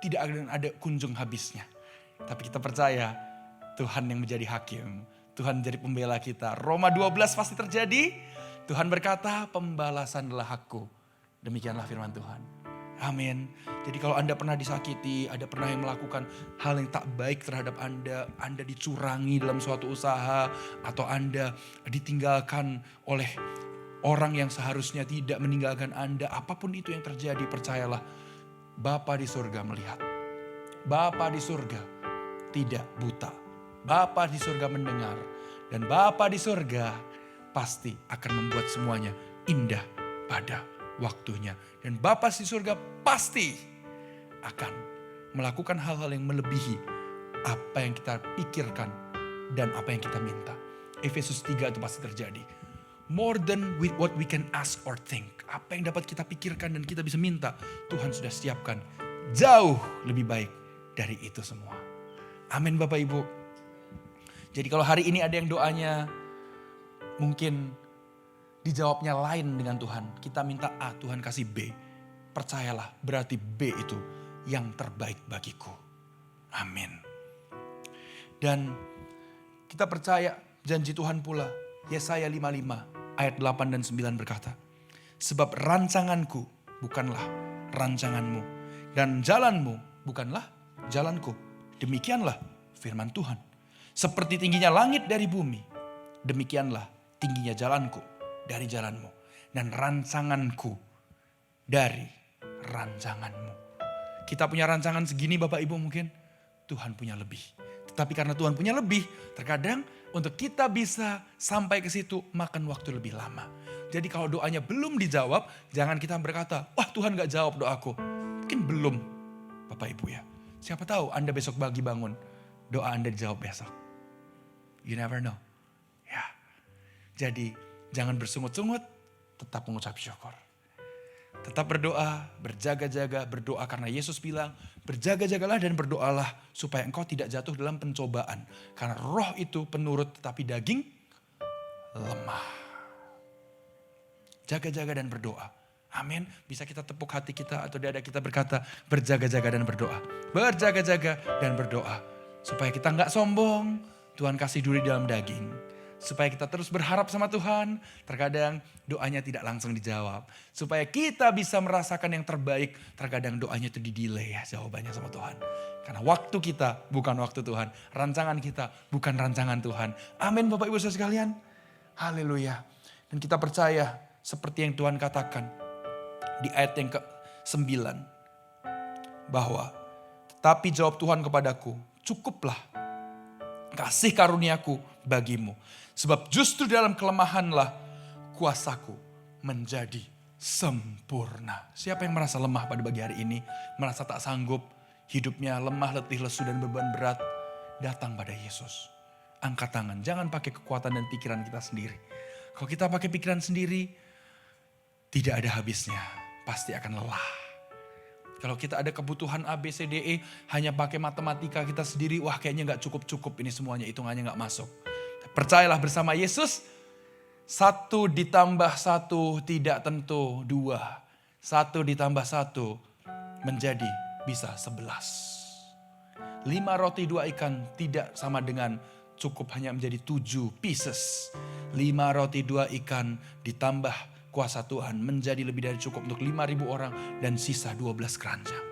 tidak ada kunjung habisnya. Tapi kita percaya Tuhan yang menjadi hakim. Tuhan menjadi pembela kita. Roma 12 pasti terjadi. Tuhan berkata, pembalasan adalah hakku. Demikianlah firman Tuhan. Amin. Jadi kalau Anda pernah disakiti, ada pernah yang melakukan hal yang tak baik terhadap Anda dicurangi dalam suatu usaha, atau Anda ditinggalkan oleh orang yang seharusnya tidak meninggalkan Anda, apapun itu yang terjadi, percayalah, Bapa di surga melihat. Bapa di surga tidak buta. Bapa di surga mendengar. Dan Bapa di surga pasti akan membuat semuanya indah pada waktunya. Dan Bapa di surga pasti akan melakukan hal-hal yang melebihi apa yang kita pikirkan dan apa yang kita minta. Efesus 3 itu pasti terjadi. More than with what we can ask or think. Apa yang dapat kita pikirkan dan kita bisa minta, Tuhan sudah siapkan jauh lebih baik dari itu semua. Amin Bapak Ibu. Jadi kalau hari ini ada yang doanya mungkin dijawabnya lain dengan Tuhan. Kita minta A, Tuhan kasih B. Percayalah, berarti B itu yang terbaik bagiku. Amin. Dan kita percaya janji Tuhan pula. Yesaya 55 ayat 8 dan 9 berkata, sebab rancanganku bukanlah rancanganmu, dan jalanmu bukanlah jalanku. Demikianlah firman Tuhan. Seperti tingginya langit dari bumi, demikianlah tingginya jalanku dari jalanmu, dan rancanganku dari rancanganmu. Kita punya rancangan segini Bapak Ibu mungkin, Tuhan punya lebih. Tetapi karena Tuhan punya lebih, terkadang untuk kita bisa sampai ke situ makan waktu lebih lama. Jadi kalau doanya belum dijawab, jangan kita berkata, wah Tuhan gak jawab doaku. Mungkin belum Bapak Ibu ya. Siapa tahu Anda besok pagi bangun, doa Anda dijawab besok. You never know. Ya. Jadi jangan bersungut-sungut, tetap mengucap syukur. Tetap berdoa, berjaga-jaga, berdoa karena Yesus bilang, berjaga-jagalah dan berdoalah supaya engkau tidak jatuh dalam pencobaan. Karena roh itu penurut tetapi daging lemah. Jaga-jaga dan berdoa. Amin. Bisa kita tepuk hati kita atau dada kita berkata, berjaga-jaga dan berdoa. Berjaga-jaga dan berdoa. Supaya kita nggak sombong, Tuhan kasih duri dalam daging. Supaya kita terus berharap sama Tuhan. Terkadang doanya tidak langsung dijawab. Supaya kita bisa merasakan yang terbaik. Terkadang doanya itu di-delay ya jawabannya sama Tuhan. Karena waktu kita bukan waktu Tuhan. Rancangan kita bukan rancangan Tuhan. Amin Bapak Ibu Saudara sekalian. Haleluya. Dan kita percaya seperti yang Tuhan katakan. Di ayat yang ke-9. Bahwa tetapi jawab Tuhan kepadaku, cukuplah kasih karuniaku bagimu. Sebab justru dalam kelemahanlah kuasaku menjadi sempurna. Siapa yang merasa lemah pada pagi hari ini? Merasa tak sanggup, hidupnya lemah, letih, lesu dan beban berat. Datang pada Yesus. Angkat tangan, jangan pakai kekuatan dan pikiran kita sendiri. Kalau kita pakai pikiran sendiri, tidak ada habisnya. Pasti akan lelah. Kalau kita ada kebutuhan A, B, C, D, E, hanya pakai matematika kita sendiri, wah kayaknya gak cukup-cukup ini semuanya, hitungannya gak masuk. Percayalah bersama Yesus, 1 ditambah 1 tidak tentu 2. 1 ditambah 1 menjadi bisa 11. 5 roti 2 ikan tidak sama dengan cukup hanya menjadi 7 pieces. 5 roti 2 ikan ditambah kuasa Tuhan menjadi lebih dari cukup untuk 5.000 orang dan sisa 12 keranjang.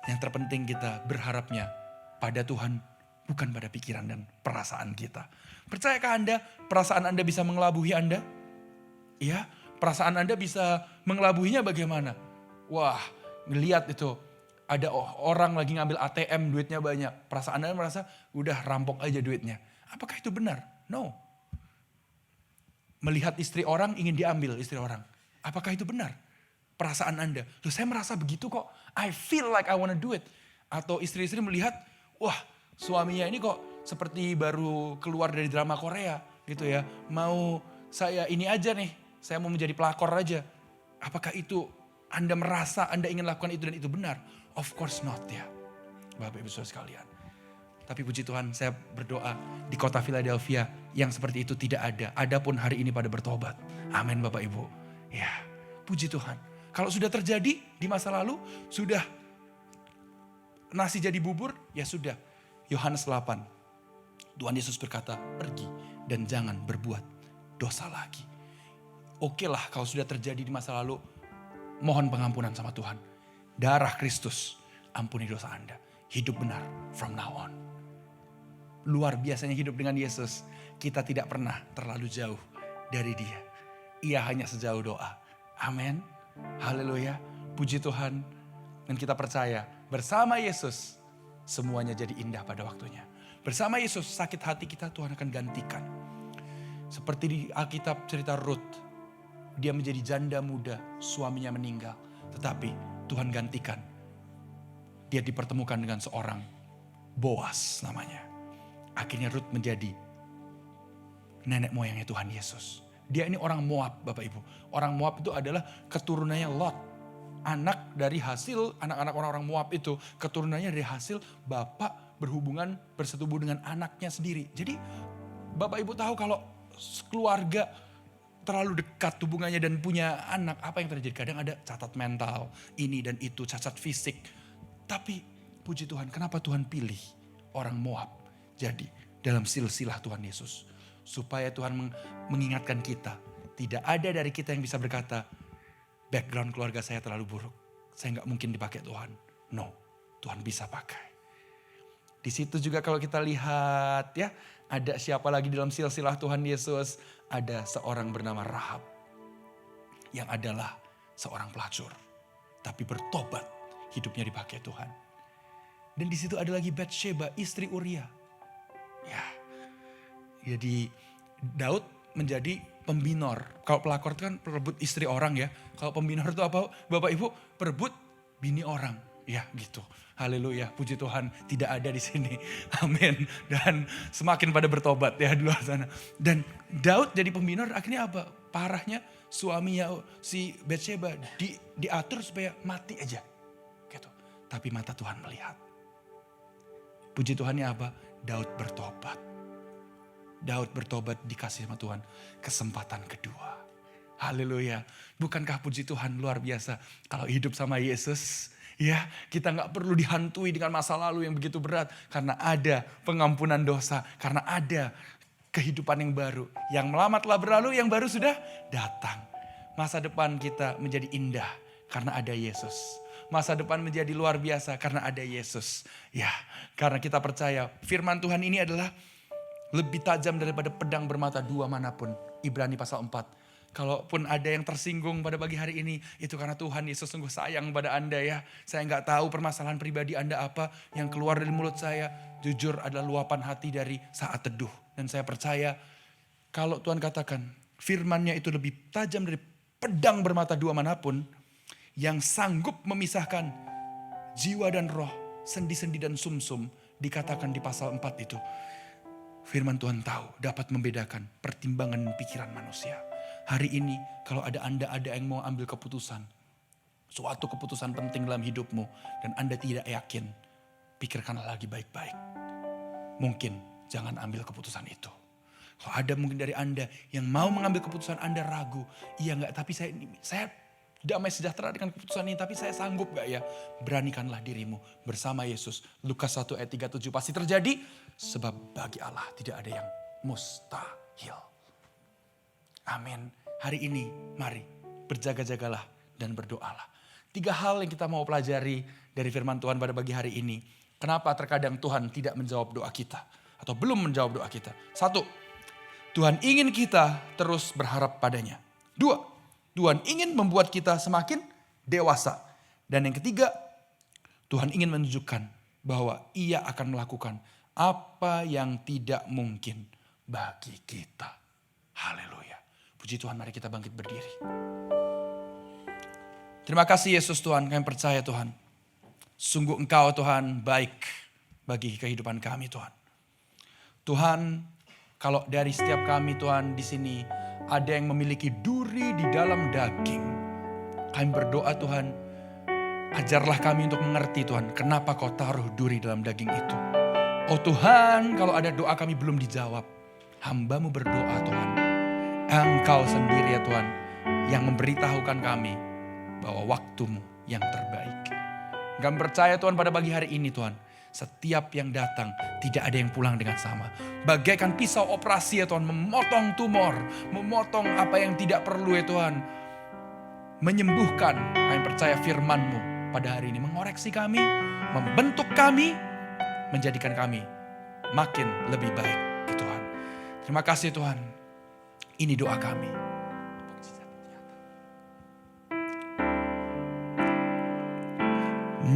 Yang terpenting kita berharapnya pada Tuhan, bukan pada pikiran dan perasaan kita. Percayakah Anda perasaan Anda bisa mengelabuhi Anda? Ya, perasaan Anda bisa mengelabuhinya bagaimana? Wah, ngelihat itu ada orang lagi ngambil ATM duitnya banyak. Perasaan Anda merasa udah rampok aja duitnya. Apakah itu benar? No. Melihat istri orang ingin diambil istri orang. Apakah itu benar? Perasaan Anda. Loh saya merasa begitu kok. I feel like I wanna do it. Atau istri-istri melihat, wah suaminya ini kok seperti baru keluar dari drama Korea gitu ya. Mau saya ini aja nih, saya mau menjadi pelakor aja. Apakah itu Anda merasa Anda ingin lakukan itu dan itu benar? Of course not ya. Bapak Ibu Saudara sekalian. Tapi puji Tuhan saya berdoa di kota Philadelphia yang seperti itu tidak ada. Adapun hari ini pada bertobat. Amin Bapak Ibu. Ya puji Tuhan. Kalau sudah terjadi di masa lalu, sudah nasi jadi bubur, ya sudah. Yohanes 8. Tuhan Yesus berkata, pergi dan jangan berbuat dosa lagi. Oke lah kalau sudah terjadi di masa lalu, mohon pengampunan sama Tuhan. Darah Kristus, ampuni dosa Anda. Hidup benar from now on. Luar biasanya hidup dengan Yesus. Kita tidak pernah terlalu jauh dari Dia. Ia hanya sejauh doa. Amin. Haleluya. Puji Tuhan. Dan kita percaya bersama Yesus semuanya jadi indah pada waktunya. Bersama Yesus sakit hati kita Tuhan akan gantikan. Seperti di Alkitab cerita Ruth. Dia menjadi janda muda, suaminya meninggal. Tetapi Tuhan gantikan. Dia dipertemukan dengan seorang Boas namanya. Akhirnya Ruth menjadi nenek moyangnya Tuhan Yesus. Dia ini orang Moab Bapak Ibu. Orang Moab itu adalah keturunannya Lot. Anak dari hasil, anak-anak orang-orang Moab itu keturunannya dari hasil bapak berhubungan, bersetubuh dengan anaknya sendiri. Jadi Bapak Ibu tahu kalau keluarga terlalu dekat hubungannya dan punya anak, apa yang terjadi? Kadang ada cacat mental, ini dan itu, cacat fisik. Tapi puji Tuhan, kenapa Tuhan pilih orang Moab jadi dalam silsilah Tuhan Yesus? Supaya Tuhan mengingatkan kita, tidak ada dari kita yang bisa berkata, background keluarga saya terlalu buruk, saya gak mungkin dipakai Tuhan. No, Tuhan bisa pakai. Di situ juga kalau kita lihat ya, ada siapa lagi dalam silsilah Tuhan Yesus? Ada seorang bernama Rahab yang adalah seorang pelacur, tapi bertobat, hidupnya dipakai Tuhan. Dan di situ ada lagi Batsheba, istri Uria. Ya, jadi Daud menjadi pembinor. Kalau pelakor itu kan perebut istri orang ya. Kalau pembinor itu apa? Bapak Ibu perebut bini orang. Ya gitu. Haleluya. Puji Tuhan tidak ada di sini. Amin. Dan semakin pada bertobat ya di luar sana. Dan Daud jadi pembinor akhirnya apa? Parahnya suaminya si Batsheba diatur supaya mati aja. Gitu. Tapi mata Tuhan melihat. Puji Tuhannya apa? Daud bertobat. Daud bertobat dikasih sama Tuhan kesempatan kedua. Haleluya. Bukankah puji Tuhan luar biasa kalau hidup sama Yesus? Ya, kita gak perlu dihantui dengan masa lalu yang begitu berat. Karena ada pengampunan dosa. Karena ada kehidupan yang baru. Yang lama telah berlalu, yang baru sudah datang. Masa depan kita menjadi indah karena ada Yesus. Masa depan menjadi luar biasa karena ada Yesus. Ya, karena kita percaya firman Tuhan ini adalah lebih tajam daripada pedang bermata dua manapun. Ibrani pasal 4. Kalaupun ada yang tersinggung pada pagi hari ini, itu karena Tuhan Yesus sungguh sayang pada Anda ya. Saya gak tahu permasalahan pribadi Anda apa, yang keluar dari mulut saya jujur adalah luapan hati dari saat teduh. Dan saya percaya kalau Tuhan katakan firman-Nya itu lebih tajam dari pedang bermata dua manapun, yang sanggup memisahkan jiwa dan roh, sendi-sendi dan sumsum, dikatakan di pasal 4 itu. Firman Tuhan tahu dapat membedakan pertimbangan pikiran manusia. Hari ini kalau ada Anda yang mau ambil keputusan, suatu keputusan penting dalam hidupmu dan Anda tidak yakin, pikirkanlah lagi baik-baik. Mungkin jangan ambil keputusan itu. Kalau ada mungkin dari Anda yang mau mengambil keputusan Anda ragu, iya enggak, tapi saya damai sejahtera dengan keputusan ini, tapi saya sanggup gak ya? Beranikanlah dirimu bersama Yesus. Lukas 1 ayat 37 pasti terjadi. Sebab bagi Allah tidak ada yang mustahil. Amin. Hari ini mari berjaga-jagalah dan berdoalah. 3 hal yang kita mau pelajari dari firman Tuhan pada pagi hari ini. Kenapa terkadang Tuhan tidak menjawab doa kita? Atau belum menjawab doa kita. 1, Tuhan ingin kita terus berharap padanya. 2, Tuhan ingin membuat kita semakin dewasa. Dan yang ketiga, Tuhan ingin menunjukkan bahwa Ia akan melakukan apa yang tidak mungkin bagi kita. Haleluya. Puji Tuhan, mari kita bangkit berdiri. Terima kasih Yesus Tuhan, kami percaya Tuhan. Sungguh Engkau Tuhan baik bagi kehidupan kami Tuhan. Tuhan, kalau dari setiap kami Tuhan di sini ada yang memiliki duri di dalam daging. Kami berdoa Tuhan, ajarlah kami untuk mengerti Tuhan, kenapa Kau taruh duri dalam daging itu. Oh Tuhan, kalau ada doa kami belum dijawab, hamba-Mu berdoa Tuhan. Engkau sendiri ya Tuhan, yang memberitahukan kami bahwa waktu-Mu yang terbaik. Kami percaya Tuhan pada pagi hari ini Tuhan, Setiap yang datang tidak ada yang pulang dengan sama. Bagaikan pisau operasi ya Tuhan, memotong tumor, memotong apa yang tidak perlu ya Tuhan. Menyembuhkan, kami percaya firman-Mu pada hari ini. Mengoreksi kami, membentuk kami, menjadikan kami makin lebih baik ya Tuhan. Terima kasih Tuhan, ini doa kami.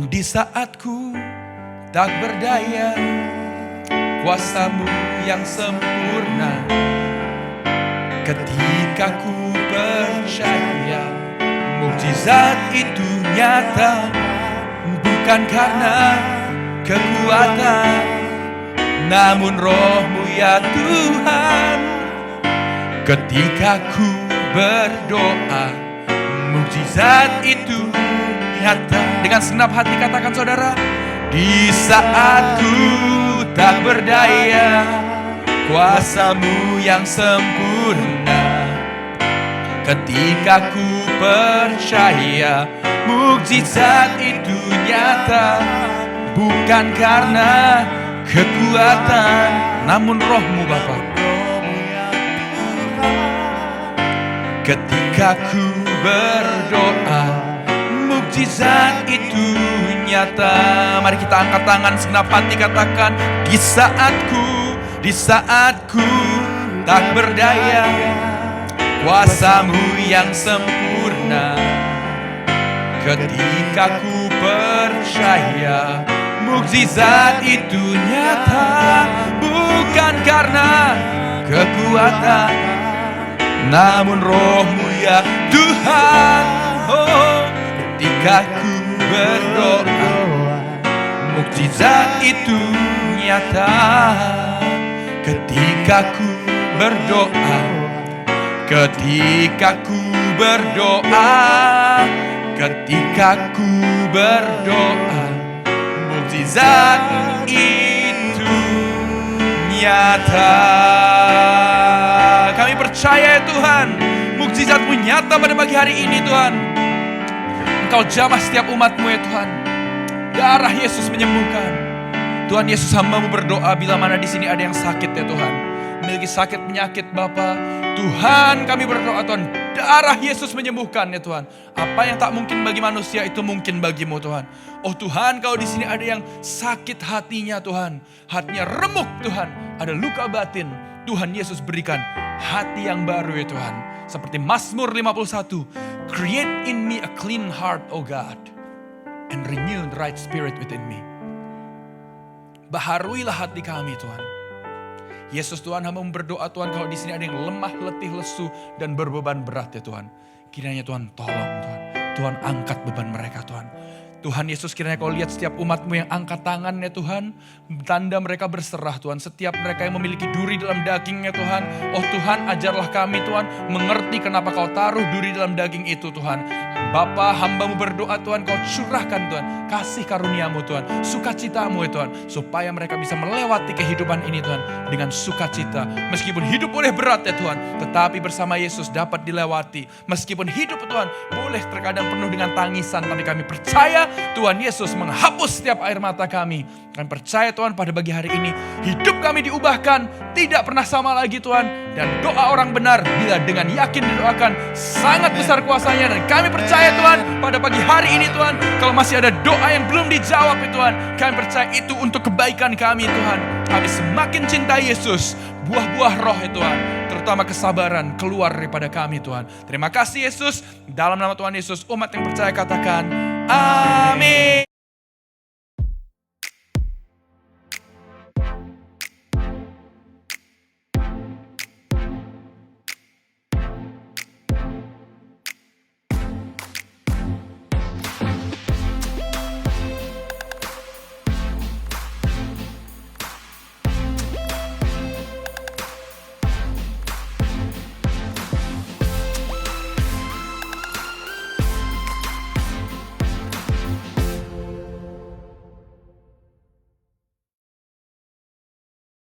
Di saatku tak berdaya, kuasa-Mu yang sempurna. Ketika ku percaya, mukjizat itu nyata. Bukan karena kekuatan, namun Roh-Mu ya Tuhan. Ketika ku berdoa, mukjizat itu nyata. Dengan segenap hati katakan saudara, di saat ku tak berdaya, kuasa-Mu yang sempurna. Ketika ku percaya, mukjizat itu nyata. Bukan karena kekuatan, namun Roh-Mu Bapa. Ketika ku berdoa, mukjizat itu nyata. Mari kita angkat tangan segenap hati katakan, di saatku tak berdaya, kuasa-Mu yang sempurna. Ketika ku percaya, mukjizat itu nyata. Bukan karena kekuatan, namun Roh-Mu ya Tuhan. Oh, ketika ku berdoa, mukjizat itu nyata. Ketika ku berdoa, ketika ku berdoa, ketika ku berdoa, mukjizat itu nyata. Kami percaya ya Tuhan, mukjizat-Mu nyata pada pagi hari ini Tuhan. Engkau jamah setiap umat-Mu ya Tuhan. Darah Yesus menyembuhkan. Tuhan Yesus, hamba-Mu berdoa bila mana di sini ada yang sakit ya Tuhan, memiliki sakit penyakit Bapa. Tuhan kami berdoa Tuhan, darah Yesus menyembuhkan ya Tuhan. Apa yang tak mungkin bagi manusia itu mungkin bagi-Mu Tuhan. Oh Tuhan, kalau di sini ada yang sakit hatinya Tuhan, hatinya remuk Tuhan, ada luka batin, Tuhan Yesus berikan hati yang baru ya Tuhan. Seperti Mazmur 51, create in me a clean heart, O God, and renew the right spirit within me. Baharuilah hati kami Tuhan. Yesus Tuhan, hamba berdoa Tuhan, kalau di sini ada yang lemah, letih, lesu, dan berbeban berat ya Tuhan. Kiranya Tuhan tolong Tuhan. Tuhan angkat beban mereka Tuhan. Tuhan Yesus, kiranya Kau lihat setiap umat-Mu yang angkat tangan ya Tuhan. Tanda mereka berserah Tuhan. Setiap mereka yang memiliki duri dalam dagingnya Tuhan. Oh Tuhan, ajarlah kami Tuhan mengerti kenapa Kau taruh duri dalam daging itu Tuhan. Bapa, hamba-Mu berdoa Tuhan, Kau curahkan Tuhan kasih karunia-Mu Tuhan, sukacita-Mu ya Tuhan, supaya mereka bisa melewati kehidupan ini Tuhan dengan sukacita. Meskipun hidup boleh berat ya Tuhan, tetapi bersama Yesus dapat dilewati. Meskipun hidup Tuhan boleh terkadang penuh dengan tangisan, tapi kami percaya Tuhan Yesus menghapus setiap air mata kami. Kami percaya Tuhan pada pagi hari ini hidup kami diubahkan, tidak pernah sama lagi Tuhan. Dan doa orang benar bila dengan yakin didoakan sangat besar kuasanya. Dan kami percaya Tuhan pada pagi hari ini Tuhan, kalau masih ada doa yang belum dijawab ya Tuhan, kami percaya itu untuk kebaikan kami Tuhan. Kami semakin cinta Yesus, buah-buah roh ya Tuhan, terutama kesabaran keluar daripada kami Tuhan. Terima kasih Yesus, dalam nama Tuhan Yesus umat yang percaya katakan amin.